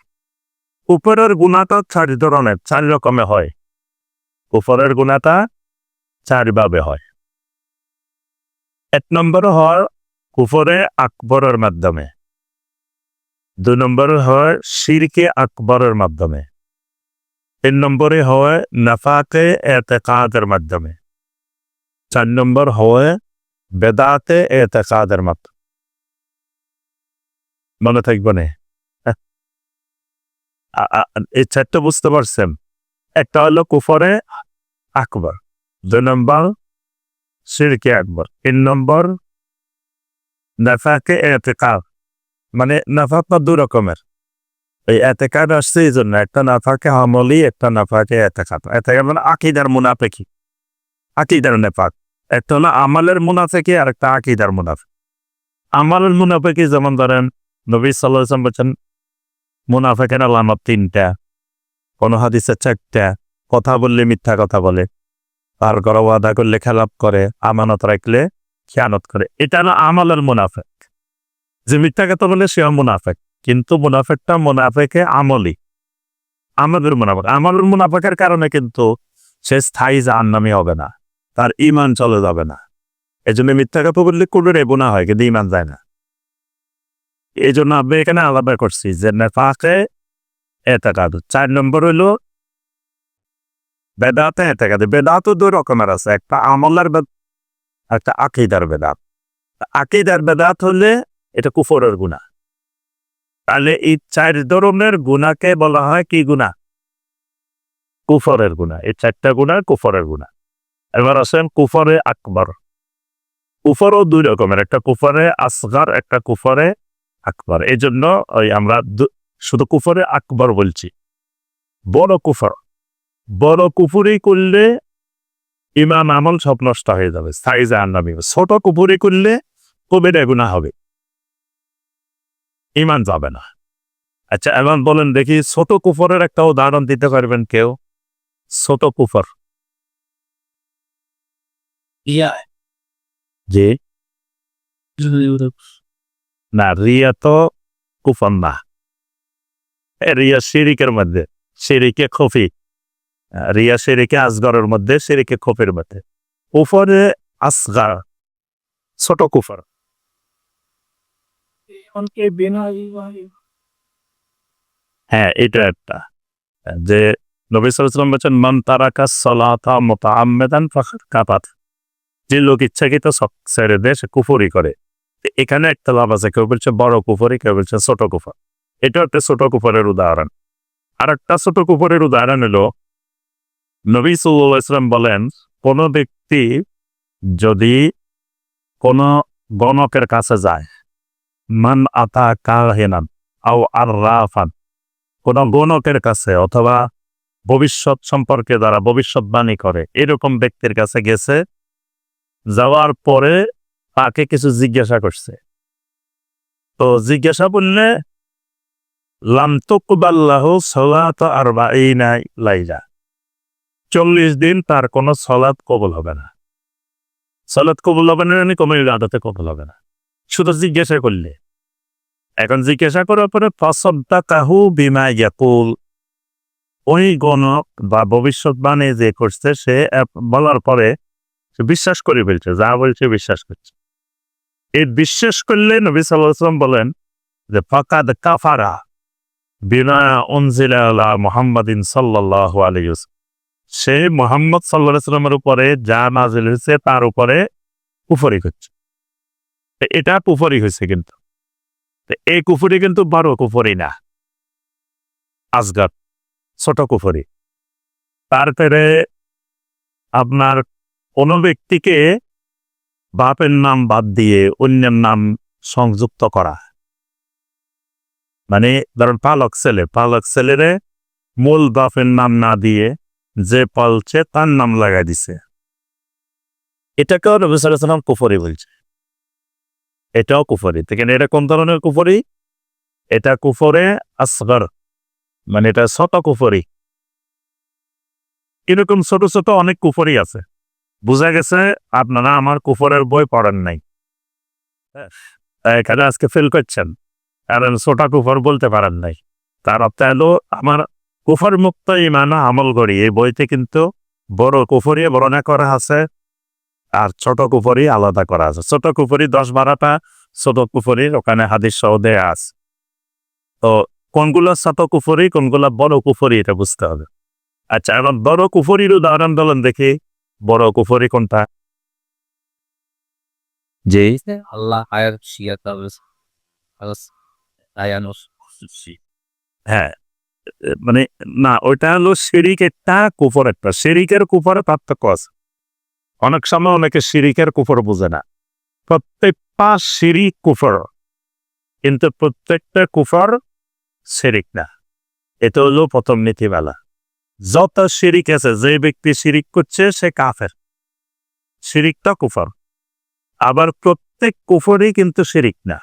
কুফরের গুনাহটা 4 ধরনের, 4 রকমের হয়। কুফরের গুনাহটা 4 ভাবে হয়। 1 নম্বরে হয় কুফরে আকবরের মাধ্যমে। 2 নম্বরে হয় শিরকে আকবরের মাধ্যমে। 3 নম্বরে হয় নাফাকে এতেকাদের মাধ্যমে। 4 নম্বর হয় বেদাতে এতেকাদের মাধ্যমে। মনে থাকবে না? এই 4টা বুঝতে পারছেন? একটা হলো কুফরে আকবর, 2 নম্বর শিরকে আকবর, 3 নম্বর নাফাকে এতেকাদ। মানে নাফাকটা 2 রকমের। এই এতেকাদ আসছে এই জন্য, একটা নাফাকে আমলি, একটা নাফাকে এতেকাদ। এতেকাদ মানে আকীদার মুনাফিকি, আকীদার নেফাক। একটা হলো আমলের মুনাফিকি আর একটা আকীদার মুনাফিক। আমলের মুনাফিকি যেমন ধরেন নবী সাল্লাল্লাহু আলাইহি ওয়াসাল্লাম বলেছেন মুনাফিকের আলামত 3টা, কোন হাদিসে 4টা। কথা বললে মিথ্যা কথা বলে, আর গড় ওয়াদা করলে খেলাপ করে, আমানত রাখলে খেয়ানত করে। এটা হলো আমলের মুনাফিক। যে মিথ্যা কথা বলে সেও মুনাফিক, কিন্তু মুনাফিকটা মুনাফিকে আমলি, আমলের মুনাফিক। আমলের মুনাফিকের কারণে কিন্তু সে স্থায়ী জাহান্নামী হবে না, তার ঈমান চলে যাবে না। এজন্য মিথ্যা কথা বললে কুফরে গুনাহ হয়, কিন্তু ঈমান যায় না। এই জন্য আমি এখানে আলাদা করছি যে নেফাকে এতেকাদ। 4 নম্বর হইল বেদাতে এতেকাদ। বেদাতও 2 রকমের আছে, একটা আমলের বেদাত, একটা আকীদার বেদাত। আকীদার বেদাত হলে এটা কুফরের গুনাহ। তাহলে এই 4 ধরনের গুনাহকে বলা হয় কি গুনাহ? কুফরের গুনাহ। এই 4টা গুনাহ কুফরের গুনাহ। এবার আসেন কুফরে আকবর। কুফরও 2 রকমের, একটা কুফরে আসগার, একটা কুফরে আকবর। এই জন্য আমরা শুধু কুফরে আকবর বলছি। বড় কুফর, বড় কুফরি করলে ঈমান আমল সব নষ্ট হয়ে যাবে, স্থায়ী জাহান্নামী হবে। ছোট কুফরি করলে কবিরা গুনাহ হবে, ঈমান যাবে না। আচ্ছা এখন বলেন দেখি ছোট কুফরের একটা উদাহরণ দিতে পারবেন কেউ? ছোট কুফর। জি না, রিয়া তো কুফর না। রিয়া শিরিকের মধ্যে, শিরিকে খফি। রিয়া শিরিকে আসগরের মধ্যে, শিরিকে খফির মধ্যে। কুফরে আসগার, ছোট কুফর। হ্যাঁ, এটা একটা যে নবী সাল্লাল্লাহু আলাইহি ওয়াসাল্লাম বলেছেন মান তারাকা সলাতা মুতাআম্মিদান ফাকাদ কাফার। যে লোক ইচ্ছাকৃত ছেড়ে দেয় সে কুফরি করে। এখানে একটা লাভ আছে, কেউ বলছে বড় কুফরি, কেউ বলছে ছোট কুফর। এটা একটা ছোট কুফরের উদাহরণ। আর একটা ছোট কুফরের উদাহরণ হলো নবী সাল্লাল্লাহু আলাইহি ওয়াসাল্লাম বলেন কোন ব্যক্তি যদি কোন গণকের কাছে যায়, মান আতা কাহিনান আও আররাফান, কোন গণকের কাছে অথবা ভবিষ্যৎ সম্পর্কে যারা ভবিষ্যৎবাণী করে এরকম ব্যক্তির কাছে গেছে, যাওয়ার পরে তাকে কিছু জিজ্ঞাসা করছে। তো জিজ্ঞাসা করলে লাম তুকবাল্লাহু সালাতু আরবাঈনা লাইলা, 40 দিন তার কোনো সালাত কবুল হবে না। সালাত কবুল হবে না মানে কোনো ইবাদতে কবুল হবে না, শুধু জিজ্ঞাসা করলে। এখন জিজ্ঞাসা করার পরে ফাসাদ্দাকাহু বিমা ইয়াকুল, ওই গণক বা ভবিষ্যৎবাণী যে করছে সে বলার পরে সে বিশ্বাস করে ফেলছে, যা বলছে বিশ্বাস করছে। এই বিশ্বাস করলে নবী সাল্লাল্লাহু আলাইহি ওয়াসাল্লাম বলেন যে ফাকাদ কাফারা বিমা উনজিলা আলা মুহাম্মাদিন সাল্লাল্লাহু আলাইহি ওয়াসাল্লাম, সে মুহাম্মদ সাল্লাল্লাহু আলাইহি ওয়াসাল্লামের উপরে যা নাযিল হয়েছে তার উপরে কুফরি করছে। এটা কুফরি হয়েছে, কিন্তু এই কুফরি কিন্তু বড় কুফরি না, আসগার, ছোট কুফরি। তারপরে আপনার কোন ব্যক্তিকে বাপের নাম বাদ দিয়ে অন্যের নাম সংযুক্ত করা, মানে ধরেন পালক ছেলেরে মূল বাপের নাম না দিয়ে যে পালছে তার নাম লাগাই দিছে, এটাকেও নবী সাল্লাল্লাহু আলাইহি ওয়াসাল্লাম কুফরি বলছে। এটাও কুফরি। এটা কোন ধরনের কুফরি? এটা কুফরে আসগর, মানে এটা ছোট কুফরি। এরকম ছোট ছোট অনেক কুফরি আছে। বোঝা গেছে আপনারা আমার কুফরের বই পড়েন নাই, এখানে আজকে ফেল করছেন, কারণ ছোট কুফর বলতে পারেন নাই। তার অর্থ হলো আমার কুফর মুক্ত ইমান আমল করি, এই বইতে কিন্তু বড় কুফরি বর্ণনা করা আছে আর ছোট কুফরি আলাদা করা আছে। ছোট কুফরি 10-12টা ছোট কুফরির ওখানে হাদিস সহ দেয়া আছে। তো কোনগুলো ছোট কুফরি কোনগুলো বড় কুফরি এটা বুঝতে হবে। আচ্ছা, এখন বড় কুফরির উদাহরণ বলেন দেখি, বড় কুফরি কোনটা? যে আল্লাহ আয়ার হ্যাঁ, মানে না, ওইটা হলো শিরিক একটা, কুফর একটা। শিরিকের কুফরে পার্থক্য আছে। অনেক সময় অনেকে শিরিকের কুফর বোঝে না। প্রত্যেকটা শিরিক কুফর, কিন্তু প্রত্যেকটা কুফর শিরিক না। এটা হলো প্রথম নীতিমালা। যত শিরিক আছে, যে ব্যক্তি শিরিক করছে সে কাফের, শিরিকটা কুফর। আবার প্রত্যেক কুফরই কিন্তু শিরিক না।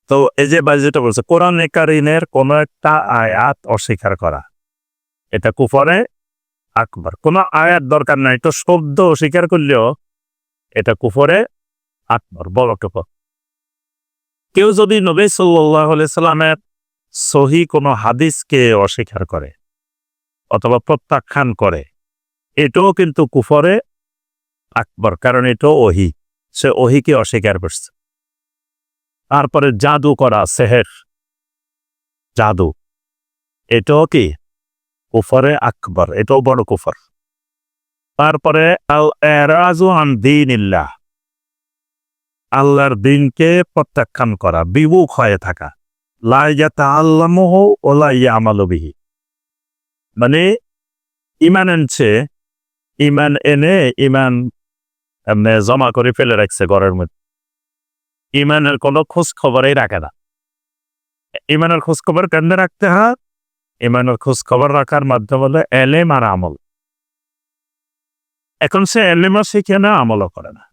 তো এই যে যেটা বলছে, কোরআনে কারীমের কোন একটা আয়াত অস্বীকার করা, এটা কুফরে আকবার। কোন আয়াত দরকার নাই, তো শব্দ অস্বীকার করলেও এটা কুফরে আকবার, বড় কুফর। কেউ যদি নবী সাল্লাল্লাহু আলাইহি সাল্লামের সহি কোনো হাদিসকে অস্বীকার করে অথবা প্রত্যাখ্যান করে, এটাও কিন্তু কুফরে আকবার, কারণ এটাও ওহী, সে ওহীকে অস্বীকার করছে। তারপরে জাদু করা, সেহের, জাদু, এটাও কি কুফরে আকবার, এটাও বড় কুফর। তারপরে আল এরাজু আন দীনিল্লাহ, আল্লাহর দিনকে প্রত্যাখ্যান করা, বিমুখ হয়ে থাকা। লা ইয়াতাআল্লামুহু ওয়া লা ইয়ামালু বিহি, মানে ঈমান আনছে, ঈমান এনে ঈমান এমনি জমা করে ফেলে রাখছে ঘরের মধ্যে, ঈমানের কোনো খোঁজ খবরই রাখে না। ঈমানের খোঁজ খবর কেন রাখতে হয়? ঈমানের খোঁজ খবর রাখার মাধ্যম হলো এলেম আর আমল। এখন সে এলেমও শিখে না, আমলও করে না,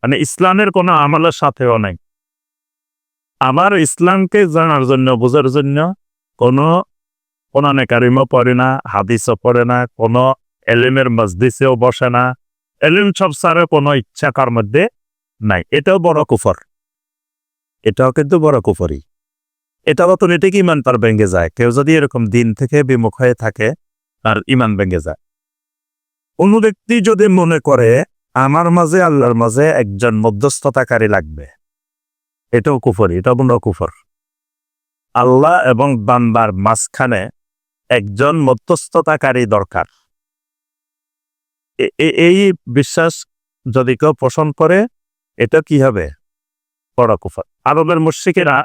মানে ইসলামের কোনো আমলের সাথেও নাই। আমার ইসলামকে জানার জন্য, বোঝার জন্য কোনো কোরআনে কারিমও পড়ে না, হাদিসও পড়ে না, কোনো এলেমের মজলিসেও বসে না, এলেম চর্চারও কোনো ইচ্ছা কার মধ্যে নাই। এটাও বড় কুফর, এটাও কিন্তু বড় কুফরি। এটা অটোমেটিক ইমান তার ভেঙে যায়। কেউ যদি এরকম দিন থেকে বিমুখ হয়ে থাকে, তার ইমান ভেঙে যায়। অন্য ব্যক্তি যদি মনে করে আমার মাঝে আল্লাহর মাঝে একজন মধ্যস্থতাকারী লাগবে, এটাও কুফরি, এটা বড় কুফর। আল্লাহ এবং বান্দার মাঝখানে একজন মধ্যস্থতাকারী দরকার, এই বিশ্বাস যদি কেউ পোষণ করে, এটা কি হবে? বড় কুফর। আরবের মুশরিকেরা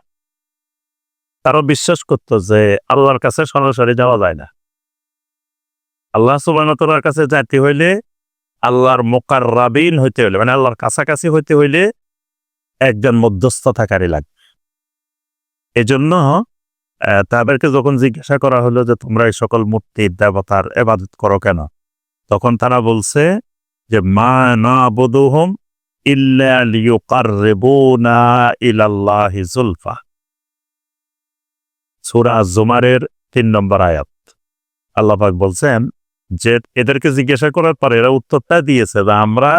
তারা বিশ্বাস করত যে আল্লাহর কাছে সরাসরি যাওয়া যায় না। আল্লাহ সুবহানাহু ওয়া তাআলার কাছে যাইতে হইলে, আল্লাহর মুকাররাবিন হইতে হইলে, মানে আল্লাহর কাছাকাছি হইতে হইলে একজন মধ্যস্থতাকারী লাগবে। এজন্য তাদেরকে যখন জিজ্ঞাসা করা হলো যে তোমরা এই সকল মূর্তির দেবতার ইবাদত করো কেন, তখন তারা বলছে যে মা নাবুদুহুম ইল্লা লিয়ুকাররিবুনা ইলাল্লাহি যুলফা। সূরা আজ-জুমারের 3 নম্বর আয়াত। আল্লাহ পাক বলছেন যে এদেরকে জিজ্ঞাসা করার পরে এরা উত্তরটা দিয়েছে যে আমরা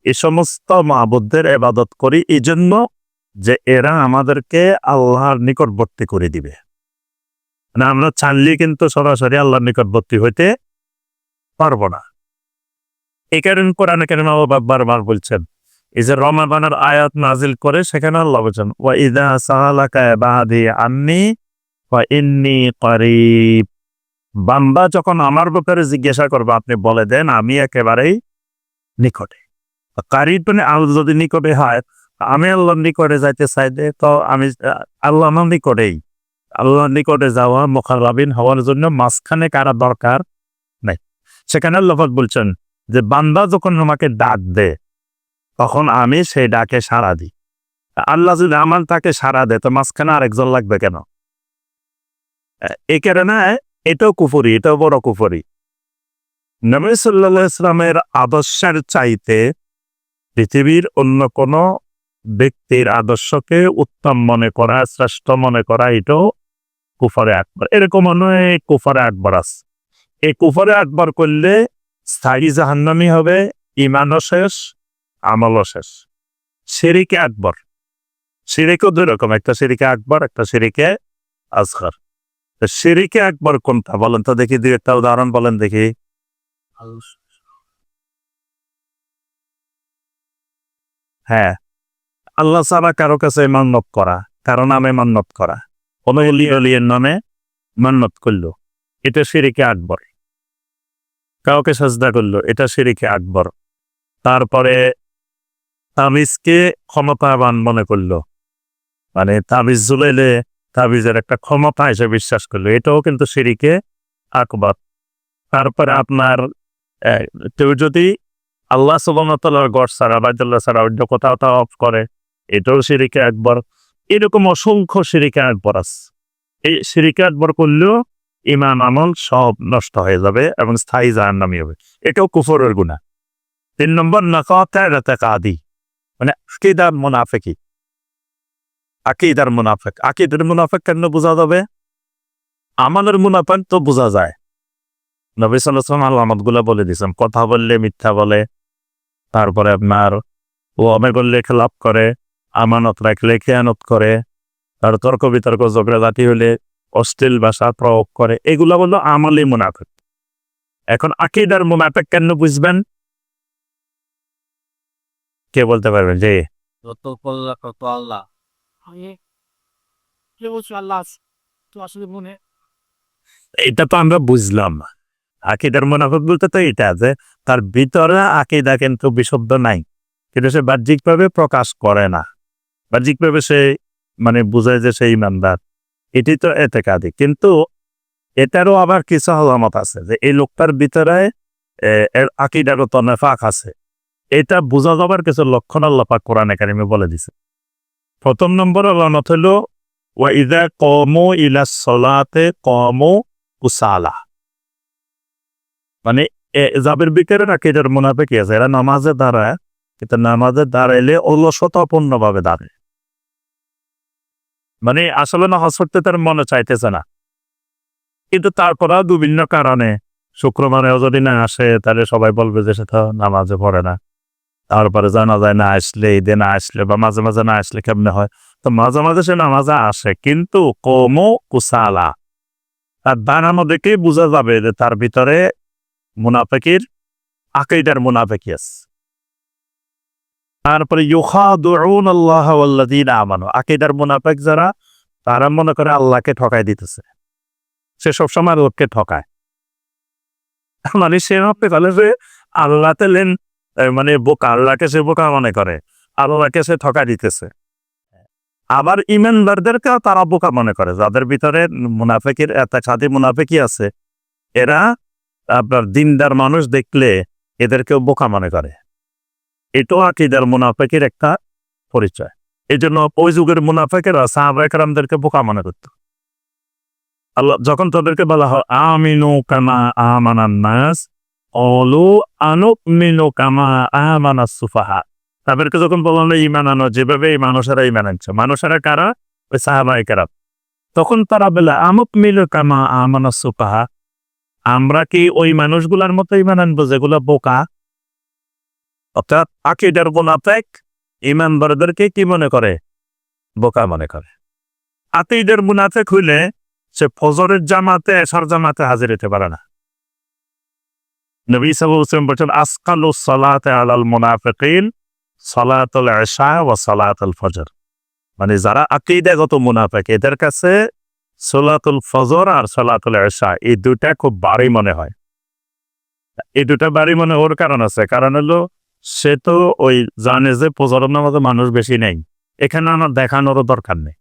এই সমস্ত মাবুদদের ইবাদত করি এই জন্য যে এরা আমাদেরকে আল্লাহর নিকটবর্তী করে দিবে। মানে আমরা চাইলে কিন্তু সরাসরি আল্লাহর নিকটবর্তী হইতে পারবো না। এই কারণে কোরআনে কারিমে আল্লাহ বারবার বলছেন, এই যে রমাদানের আয়াত নাজিল করে সেখানে আল্লাহ বলছেন ওয়া ইযা সাআলাকা ইবাদি আন্নী ওয়া ইন্নী করিব, বান্দা যখন আমার ব্যাপারে জিজ্ঞাসা করবে আপনি বলে দেন আমি একেবারেই নিকটে। কারিব মানে আল্লাহ যদি নিকটে হয়, আমি আল্লাহর নিকটে যাইতে চাইলে তো আমি আল্লাহ আমার নিকটেই, আল্লাহর নিকটে যাওয়া মুকাররাবিন হওয়ার জন্য মাঝখানে কারা দরকার নাই। সেখানে আল্লাহ পাক বলছেন যে বান্দা যখন আমাকে ডাক দেয় তখন আমি সেই ডাকে সাড়া দিই। আল্লাহ যদি আমার তাকে সাড়া দেয় তো মাঝখানে আরেকজন লাগবে কেন? এই কারণে এটাও কুফরি, এটাও বড় কুফরি। নবী সাল্লাল্লাহু আলাইহি ওয়াসাল্লামের আদর্শের চাইতে পৃথিবীর অন্য কোন ব্যক্তির আদর্শকে উত্তম মনে করা, শ্রেষ্ঠ মনে করা, এটাও কুফরে আকবর, এরকম অনেক কুফরে আকবর আছে। এই কুফরে আকবর করলে স্থায়ী জাহান্নামী হবে, ইমানও শেষ, আমলও শেষ। শিরিকে আকবর, শিরিকও দুই রকম, একটা শিরিকে আকবর, একটা শিরিকে আসগর। তো শিরিকে আকবর কোনটা বলেন তো দেখি, দুই একটা উদাহরণ বলেন দেখি। হ্যাঁ, আল্লাহ ছাড়া কারো কাছে মান্নত করা, কারো নামে মান্নত করা, কোন অলিয়ের নামে মান্নত করলো, এটা শিরিকে আকবর। কাউকে সাজদা করলো, এটা শিরিকে আকবর। তারপরে তাবিজকে ক্ষমতাবান মনে করলো, মানে তাবিজ ঝুলাইলে তাবিজের একটা ক্ষমতা হিসেবে বিশ্বাস করলো, এটাও কিন্তু শিরিকে আকবর। তারপরে আপনার কেউ যদি আল্লাহ সুবহানাহু ওয়া তাআলার গড় ছাড়া, বাইতুল্লাহ ছাড়া অন্য কোথাও তাওয়াফ করে, এটাও শিরিকে আকবর। এরকম অসংখ্য শিরিকে আকবর আছে। এই শিরিকে আকবর করলেও ঈমান আমল সব নষ্ট হয়ে যাবে এবং স্থায়ী জাহান্নামী হবে, এটাও কুফরের গুনাহ। 3 নম্বর নাকাতার ইতিকাদি, মানে আকীদার মুনাফিকি। আকীদার মুনাফিক, আকীদার মুনাফিক কেন বোঝা যাবে? আমাদের মুনাফিক তো বোঝা যায়, নবী সাল্লাল্লাহু আলাইহি ওয়াসাল্লাম আলামতগুলো বলে দিয়েছেন। কথা বললে মিথ্যা বলে, তারপরে আপনার ওয়াদা করলে খেলাপ করে, আমানত রাখলে খেয়ানত করে, আর তর্ক বিতর্ক ঝগড়াঝাটি হলে অশ্লীল ভাষা প্রয়োগ করে, এগুলা বললো আমলি মুনাফিক। এখন আকীদার মুনাফিক কেন বুঝবেন? কে বলতে পারবেন? যে যত করলা তত আল্লাহ। কে বলছো আল্লাহ আছে? তো আসলে মনে এটা তো আমরা বুঝলাম, আকীদার মুনাফিক বলতে তো এটা যে তার ভিতরে আকীদা কিন্তু বিশুদ্ধ নাই, কিন্তু সে বাহ্যিকভাবে প্রকাশ করে না, বাহ্যিকভাবে সে মানে বোঝায় যে সে ইমানদার, এটি তো ইতিকাদি। কিন্তু এটারও আবার কিছু আলামত আছে যে এই লোকটার ভিতরে এর আকীদাগত নেফাক আছে, এটা বোঝা যাবার কিছু লক্ষণ আল্লাহ পাক কোরআনে কারিমে বলে দিছে। প্রথম নম্বর আলামত হলো ওয়া ইযা ক্বামু ইলাস সালাতে ক্বামু কুসালা, মানে যাদের ভিতরে আকীদার মুনাফিকি আছে, এরা নামাজে দাঁড়ায়, কিন্তু নামাজে দাঁড়াইলে অলসতাপূর্ণ ভাবে দাঁড়ায়, মানে আসলে নামাজ পড়তে তার মনে চাইতেছে না, কিন্তু তারপরে বিভিন্ন কারণে শুক্রবারেও যদি না আসে তাহলে সবাই বলবে যে সে তো নামাজে পড়ে না। তারপরে জানাজায় না আসলে, ঈদে না আসলে, বা মাঝে মাঝে না আসলে কেমনে হয়? তো মাঝে মাঝে সে নামাজে আসে, কিন্তু কমো কুসালা, তার দাঁড়ানো দেখেই বোঝা যাবে যে তার ভিতরে মুনাফিকির আকীদার মুনাফিকি আছে। তারপরে ইউখাদিউন আল্লাহ ওয়াল্লাযীনা আমানু, আকীদার মুনাফিক যারা, তারা মনে করে আল্লাহকে ঠকাই দিতেছে, সে সবসময় লোককে ঠকায়, মানে সে ভাবতে পারে যে আল্লাহ তেলেন, মানে বোকা, আল্লাহকে সে বোকা মনে করে, আল্লাহকে সে ঠকা দিতেছে। আবার ইমানদারদেরকেও তারা বোকা মনে করে, যাদের ভিতরে মুনাফিকের ইতিকাদি মুনাফিকি আছে, এরা আপনার দিনদার মানুষ দেখলে এদেরকেও বোকা মনে করে, এটাও আকীদার মুনাফিকের একটা পরিচয়। এই জন্য ওই যুগের মুনাফিকেরা সাহাবায়ে কেরামদেরকে বোকা মনে করত। আল্লাহ যখন তাদেরকে বলা হয় আমিনু কামা আমানান নাস ক্বালু আনুমিনু কামা আমানাস সুফাহা, তাদেরকে যখন বলা হলো ঈমান আনো, যেভাবে এই মানুষেরা ঈমান আনছে, মানুষেরা কারা? ওই সাহাবায়ে কেরাম। তখন তারা বলে আনুমিনু কামা আমানাস সুফাহা, আমরা কি ওই মানুষগুলার মতো ঈমান আনবো যেগুলো বোকা? অর্থাৎ আকীদার মুনাফিক ঈমানদারদেরকে কি মনে করে? বোকা মনে করে। আকীদার মুনাফিক হইলে সে ফজরের জামাতে, এশার জামাতে হাজির হতে পারে না। নবী সাল্লাল্লাহু আলাইহি ওয়াসাল্লাম বলেছেন আসকালুস সালাতে আলাল মুনাফিকিন সালাতুল ইশা ওয়া সালাতুল ফজর, মানে যারা আকীদাগত মুনাফিক এদের কাছে সালাতুল ফজর আর সালাতুল ইশা এই দুটা খুব ভারী মনে হয়। এই দুটা ভারী মনে হওয়ার কারণ আছে, কারণ হলো সে তো ওই জানে যে ফজরের নামাজে মানুষ বেশি নেই, এখানে আমার দেখানোরও দরকার নেই,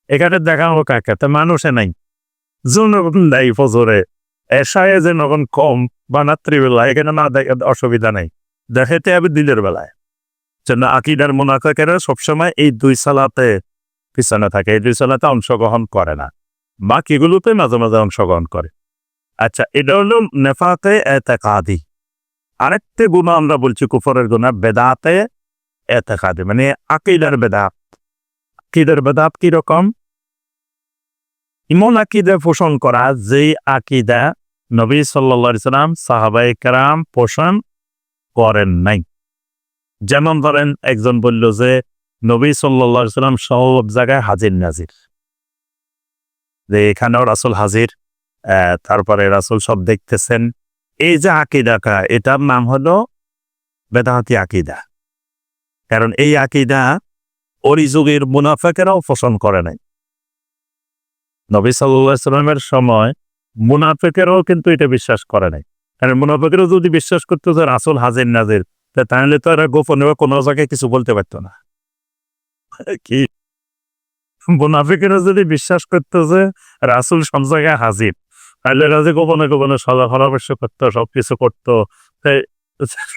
এখানে দেখানো কাকে, তো মানুষে নাই, জনগণ নাই ফজরে, এশায় যে নগণ কম বা রাত্রিবেলা, এখানে না অসুবিধা নেই, দেখাতে হবে দিনের বেলায়। যেন আকীদার মুনাফিকেরা সবসময় এই দুই সালাতে পিছনে থাকে, এই দুই সালাতে অংশগ্রহণ করে না, বাকিগুলোতে মাঝে মাঝে অংশগ্রহণ করে। আচ্ছা, এটা হলো নেফাকে ইতিকাদি। আরেকটা গুনাহ আমরা বলছি কুফরের গুনাহ, বেদাতে ইতিকাদি, মানে আকীদার বেদাত। আকীদার বেদাত কি রকম? ইমন আকিদা পোষণ করা, যেই আকিদা নবী সাল্লাল্লাহু আলাইহি সাল্লাম সাহাবায়ে কেরাম পোষণ করেন নাই। যেমন ধরেন একজন বলল যে নবী সাল্লাল্লাহু আলাইহি সাল্লাম সব জায়গায় হাজির নাজির, যে এখানেও রাসূল হাজির, তারপরে রাসূল সব দেখতেছেন। এই যে আকিদাটা, এটার নাম হলো বেদাতি আকিদা। কারণ এই আকিদা ওই যুগের মুনাফিকেরাও পোষণ করে নাই। নবী সাল্লাল্লাহু আলাইহি সাল্লামের সময় মুনাফিকেরাও কিন্তু এটা বিশ্বাস করে নাই। কারণ মুনাফিকেরাও যদি বিশ্বাস করতো যে রাসূল হাজির নাজির, তাহলে তো এরা গোপনে কোনো জায়গায় কিছু বলতে পারতো না। কি মুনাফিকেরা যদি বিশ্বাস করতো যে রাসূল সব জায়গায় হাজির, তাহলে এরা যে গোপনে গোপনে পরামর্শ করতো, সবকিছু করতো,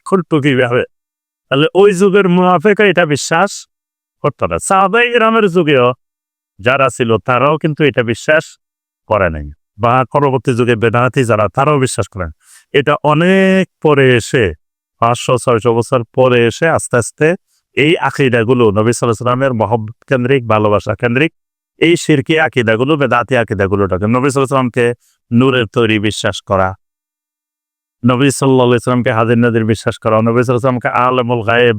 করতো কিভাবে? তাহলে ওই যুগের মুনাফিকরা এটা বিশ্বাস করতো না। সাহাবায়ে কেরামের যুগেও যারা ছিল তারাও কিন্তু এটা বিশ্বাস করে নাই, বা পরবর্তী যুগে বেদাতি যারা, তারাও বিশ্বাস করেন। এটা অনেক পরে এসে 500-600 বছর পরে এসে আস্তে আস্তে এই আকিদাগুলো নবী সাল্লাল্লাহু আলাইহি সাল্লামের মহব্বত কেন্দ্রিক, ভালোবাসা কেন্দ্রিক এই শিরকি আকিদাগুলো, বেদাতি আকিদাগুলোটাকে, নবী সাল্লাল্লাহু আলাইহি সাল্লামকে নূরের তৈরি বিশ্বাস করা, নবী সাল্লাল্লাহু আলাইহি সাল্লামকে হাজির নাজির বিশ্বাস করা, নবী সাল্লাল্লাহু আলাইহি সাল্লামকে আলেমুল গায়েব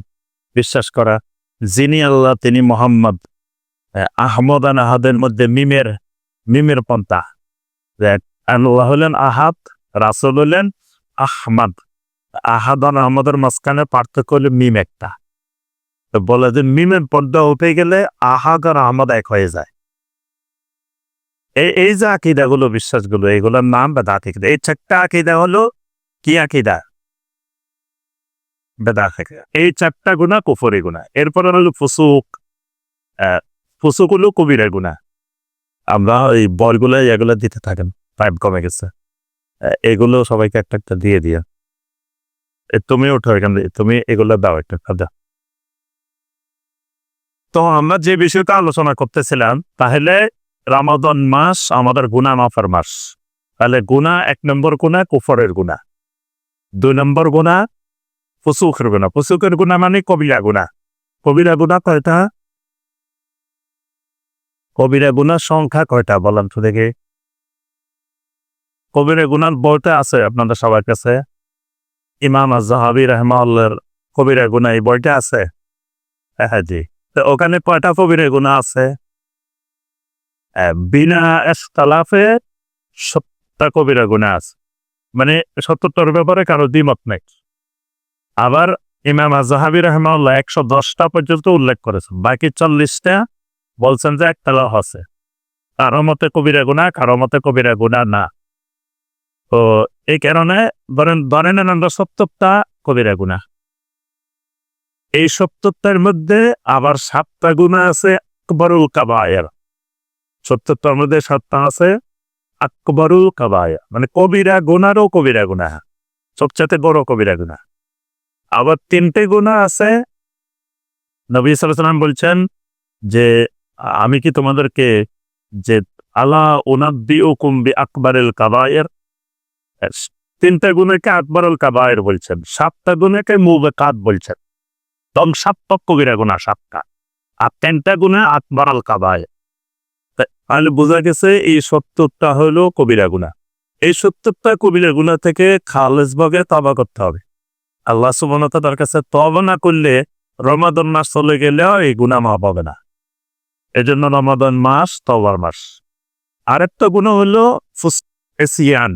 বিশ্বাস করা, যিনি আল্লাহ তিনি মুহাম্মদ, আহমদ আন আহাদের মধ্যে মিমের পন্থা, আল্লাহ হলেন আহাদ, রাসূল হলেন আহমদ। আহাদ আর আহমদের মাঝখানে পার্থক্য হলো মিম একটা। তো বলে যে মিমের পর্দা উঠে গেলে আহাদ আর আহমদ এক হয়ে যায়। এই যে আকিদাগুলো, বিশ্বাসগুলো, এগুলোর নাম বেদাত আকিদা। এই চারটা আকিদা হলো কি আকিদা? বেদাত আকিদা। এই চারটা গুনাহ কুফরি গুনাহ। এরপর হলো ফুসুক। ফুসুক হলো কবিরা গুনাহ। আমরা এই বলগুলো এগুলো দিতে থাকেন, টাইম কমে গেছে। এগুলো সবাইকে একটা একটা দিয়ে দিয়া, তুমি ওঠো এখান থেকে, তুমি এগুলো দাও একটা খাদা। তো আমরা যে বিষয়টা আলোচনা করতেছিলাম, তাহলে রমাদান মাস আমাদের গুনাহ মাফের মাস। তাহলে গুনাহ, 1 নম্বর গুনাহ কুফরের গুনাহ, 2 নম্বর গুনাহ ফুসুকের গুনাহ। ফুসুকের গুনাহ মানে কবিরা গুনাহ। কবিরা গুনাহ কয়টা? কবিরা গুনাহ সংখ্যা কয়টা বলেন তো দেখি? কবিরা গুনাহ বইটা আছে আপনাদের সবার কাছে, ইমাম আয-যাহাবী রাহিমাহুল্লাহর কবিরা গুনাহ এই বইটা আছে? হ্যাঁ জি। তো ওখানে কয়টা কবিরা গুনাহ আছে? বিনা ইখতিলাফে 70টা কবিরা গুনাহ আছে। মানে 70টার ব্যাপারে কারো দ্বিমত নাই। আবার ইমাম আয-যাহাবী রাহিমাহুল্লাহ 110টা পর্যন্ত উল্লেখ করেছেন, বাকি 40টা বলছেন যে ইখতিলাফ আছে। কারো মতে কবিরা গুনাহ, কারো মতে কবিরা গুনাহ না। তো এই কারণে ধরেন আমরা 70টা কবিরা গুনাহ। এই 70টার মধ্যে আবার 7টা গুনাহ আছে আকবরুল কাবায়ের। 70টার মধ্যে 7টা আছে আকবরুল কাবায়ের, মানে কবিরা গুনাহও কবিরা গুনাহ, সবচেয়ে বড় কবিরা গুনাহ। আবার 3টে গুনাহ আছে, নবী সাল্লাল্লাহু আলাইহি সাল্লাম বলছেন যে আমি কি তোমাদেরকে যে আলা উনাব্বিউকুম বিআকবারিল কাবায়ের, 3টা গুনাহকে আকবরুল কাবায়ের বলছেন, 7টা গুনাহকে মুবিকাত বলছেন। ধ্বংসাত্মক কবিরা গুনাহ 7টা, আর 3টা গুনাহ আকবরুল কাবায়ের। তাহলে বোঝা গেছে এই 70টা হলো কবিরা গুনাহ। এই 70টা কবিরা গুনাহ থেকে খালেসভাবে তওবা করতে হবে। আল্লাহ সুবহানাহু ওয়া তাআলার কাছে তওবা না করলে রমাদান মাস চলে গেলেও এই গুনাহ মাফ হবে না। এজন্য রমাদান মাস তওবার মাস। আরেকটা গুনাহ হলো এসিয়ান।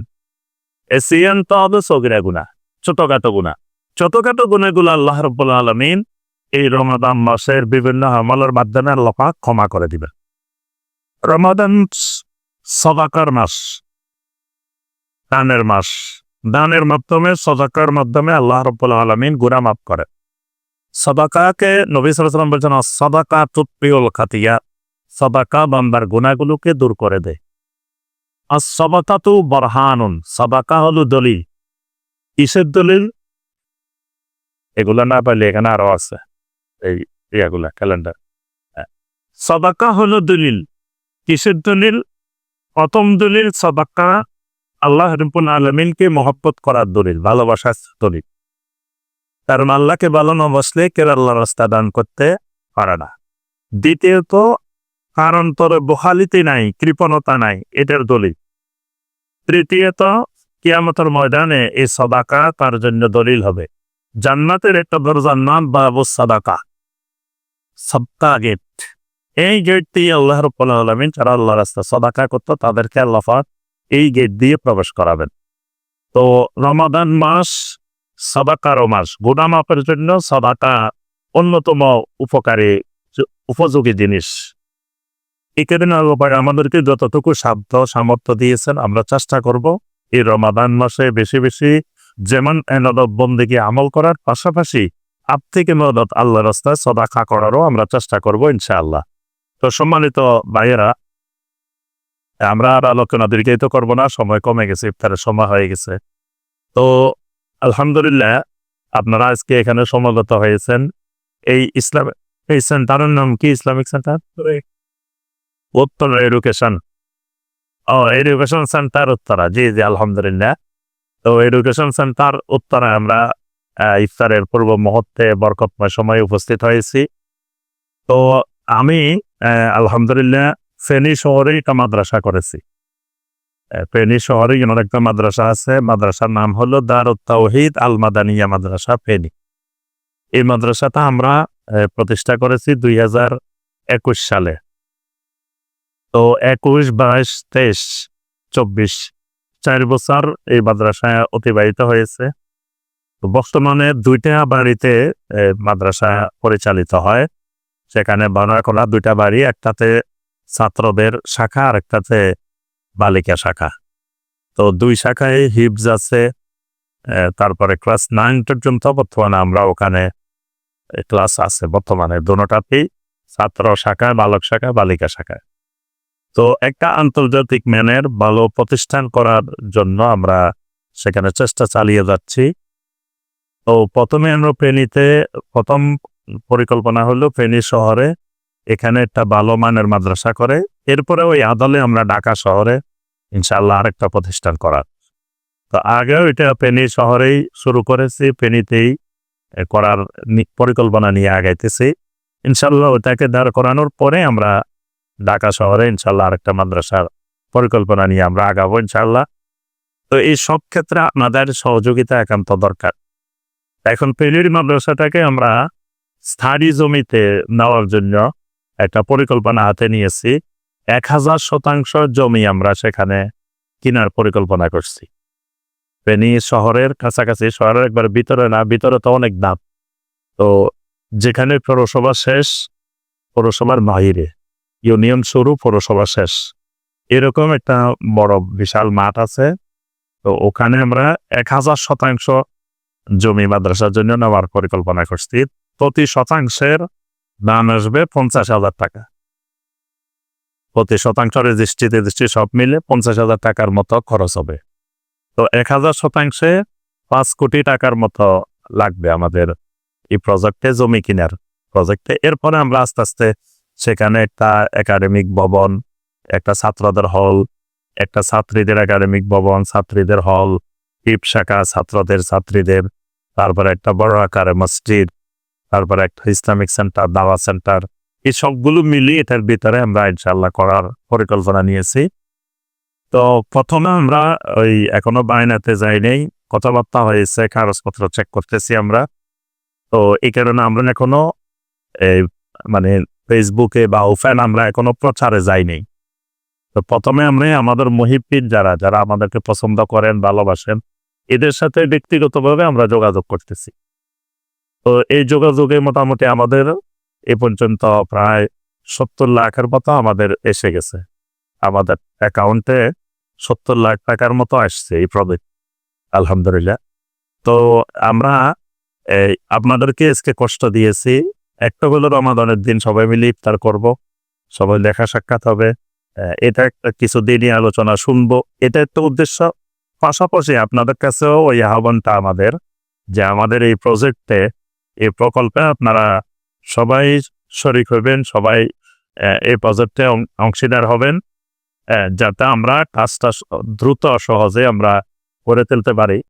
এসিয়ান তো হবে সগীরা গুনাহ, ছোটখাটো গুনাহ। ছোটখাটো গুনাহগুলো আল্লাহ রাব্বুল আলামিন এই রমাদান মাসের বিভিন্ন আমলের মাধ্যমে আল্লাহ পাক ক্ষমা করে দিবেন। রমাদান সাদাকার মাস, দানের মাস। দানের মাধ্যমে, সাদাকার মাধ্যমে আল্লাহ রাব্বুল আলামিন গুনাহ মাফ করে। সাদাকাকে নবী সাল্লাল্লাহু আলাইহি ওয়াসাল্লাম বলেছেন, সাদাকা তুতফিউল খাতিয়া, সাদাকা বান্দার গুনাহগুলোকে দূর করে দেয়। as-সাদাকাতু বারহানুন, সাদাকা হলো দলিল। কিসের দলিল? এগুলা না পাইলে এখানে আরো আছে, এই ইয়াগুলা ক্যালেন্ডার। সাদাকা হলো দলিল। কিসের দলিল? প্রথম দলিল সাদাকা আল্লাহ রাব্বুল আলামিনকে মহব্বত করার দলিল, ভালোবাসার দলিল। কারণ আল্লাহকে ভালো না বাসলে কেউ আল্লাহর রাস্তা দান করতে পারে না। দ্বিতীয়ত কার অন্তরে বহালিতে নাই, কৃপণতা নাই, এটার দলিল। তৃতীয়ত, কিয়ামতের ময়দানে এই সাদাকা তার জন্য দলিল হবে। জান্নাতের একটা দরজার নাম বাবু সাদাকা, সাদকা গেট। এই গেট দিয়ে আল্লাহ রাব্বুল আলামিন যারা আল্লাহর রাস্তায় সাদাকা করত তাদেরকে আল্লাহ পাক এই গেট দিয়ে প্রবেশ করাবেন। তো রমাদান মাস সাদাকার মাস, গুনাহ মাফের জন্য সাদাকা অন্যতম উপকারী উপযোগী জিনিস। এই কারণে আল্লাহ পাক আমাদেরকে যতটুকু সাধ্য সামর্থ্য দিয়েছেন আমরা চেষ্টা করব এই রমাদান মাসে বেশি বেশি যেমন ইবাদত বন্দেগী আমল করার পাশাপাশি আর্থিক ইবাদত আল্লাহর রাস্তায় সাদাকা করারও আমরা চেষ্টা করব ইনশাআল্লাহ। তো সম্মানিত ভাইয়েরা, আমরা আর আলোচনা দীর্ঘায়িত করব না, সময় কমে গেছে, ইফতারের সময় হয়ে গেছে। তো আলহামদুলিল্লাহ আপনারা আজকে এখানে সমাগত হয়েছেন। এই সেন্টারের নাম কি? ইসলামিক সেন্টার উত্তর এডুকেশন সেন্টার উত্তরা। জি জি, আলহামদুলিল্লাহ। তো এডুকেশন সেন্টার উত্তরা আমরা ইফতারের পূর্ব মুহূর্তে বরকতময় সময়ে উপস্থিত হয়েছি। তো আমি আলহামদুলিল্লাহ ফেনী শহরে একটা মাদ্রাসা করেছি। ফেনী শহরে একটা মাদ্রাসা আছে, মাদ্রাসার নাম হলো দারুত তাওহীদ আল মাদানিয়া মাদ্রাসা ফেনী। এই মাদ্রাসাটা আমরা প্রতিষ্ঠা করেছি 2021 সালে। তো 21, 22, 23, 24 4 বছর এই মাদ্রাসায় অতিবাহিত হয়েছে। তো বর্তমানে 2টা বাড়িতে মাদ্রাসা পরিচালিত হয়। সেখানে বানা করা 2টা বাড়ি, একটাতে ছাত্রদের শাখা আর একটাতে বালিকা শাখা। তো 2 শাখায় হিফজ আছে। তারপরে ক্লাস 9 পর্যন্ত বর্তমানে আমরা ওখানে ক্লাস আছে বর্তমানে দুটোটাতেই, ছাত্র শাখা, বালক শাখা, বালিকা শাখা। তো একটা আন্তর্জাতিক মানের ভালো প্রতিষ্ঠান করার জন্য আমরা সেখানে চেষ্টা চালিয়ে যাচ্ছি। তো প্রথমে আমরা ফেনীতে প্রথম পরিকল্পনা হলো ফেনী শহরে এখানে একটা ভালো মানের মাদ্রাসা করে, এরপরে ওই আদলে আমরা ঢাকা শহরে ইনশাআল্লাহ আরেকটা প্রতিষ্ঠান করার। তো আগেও এটা ফেনী শহরেই শুরু করেছি, ফেনীতেই করার পরিকল্পনা নিয়ে আগাইতেছি। ইনশাআল্লাহ ওটাকে দাঁড় করানোর পরে আমরা ঢাকা শহরে ইনশাআল্লাহ আরেকটা মাদ্রাসার পরিকল্পনা নিয়ে আমরা আগাবো ইনশাআল্লাহ। তো এই সব ক্ষেত্রে আপনাদের সহযোগিতা একান্ত দরকার। এখন ফেনীর মাদ্রাসাটাকে আমরা স্থায়ী জমিতে নেওয়ার জন্য একটা পরিকল্পনা হাতে নিয়েছি। 1000% জমি আমরা সেখানে কেনার পরিকল্পনা করছি। ফেনী শহরের কাছাকাছি, শহরের একবার ভিতরে না, ভিতরে তো অনেক দাম। তো যেখানে পৌরসভা শেষ, পৌরসভার বাহিরে ইউনিয়ন শুরু, পৌরসভা শেষ, এরকম একটা বড় বিশাল মাঠ আছে। তো ওখানে আমরা 1000% জমি মাদ্রাসার জন্য নেওয়ার পরিকল্পনা করছি। প্রতি শতাংশের দাম আসবে 50,000 টাকা। প্রতি শতাংশ রেজিস্ট্রি সব মিলে 50,000 টাকার মতো খরচ হবে। তো 1000%-এ 5 কোটি টাকার মতো লাগবে আমাদের এই প্রজেক্টে, জমি কেনার প্রজেক্টে। এরপরে আমরা আস্তে আস্তে সেখানে একটা একাডেমিক ভবন, একটা ছাত্রদের হল, একটা ছাত্রীদের একাডেমিক ভবন, ছাত্রীদের হল, হিপ শাখা, ছাত্রদের ছাত্রীদের, তারপরে একটা বড় আকারে মসজিদ, তারপরে একটা ইসলামিক সেন্টার, দাওয়া সেন্টার, এই সবগুলো মিলিয়ে এটার ভিতরে আমরা ইনশাআল্লাহ করার পরিকল্পনা নিয়েছি। তো প্রথমে আমরা এখনো বায়নাতে যাই নেই, কথাবার্তা হয়েছে, কাগজপত্র চেক করতেছি আমরা। তো এই কারণে আমরা এখনো মানে ফেসবুকে বা ওফেন আমরা এখনো প্রচারে যাইনি। তো প্রথমে আমরা আমাদের মুহিব্বিন যারা আমাদেরকে পছন্দ করেন, ভালোবাসেন, এদের সাথে ব্যক্তিগতভাবে আমরা যোগাযোগ করতেছি। তো এই যোগাযোগে মোটামুটি আমাদের এ পর্যন্ত প্রায় 70 লাখের মতো আমাদের এসে গেছে। আমাদের অ্যাকাউন্টে 70 লাখ টাকার মতো আসছে এই প্রজেক্ট, আলহামদুলিল্লাহ। তো আমরা আপনাদেরকে আজকে কষ্ট দিয়েছি, একটা হলো রমাদানের দিন সবাই মিলে ইফতার করব, সবাই দেখা সাক্ষাৎ হবে, এটা একটা কিছু দিনই আলোচনা শুনবো, এটা একটা উদ্দেশ্য। পাশাপাশি আপনাদের কাছেও ওই আহ্বানটা আমাদের যে আমাদের এই প্রজেক্টে, এই প্রকল্পে আপনারা সবাই শরিক হবেন, সবাই এই প্রজেক্টে অংশীদার হবেন, যাতে আমরা কাজটা দ্রুত সহজে আমরা করে তুলতে পারি।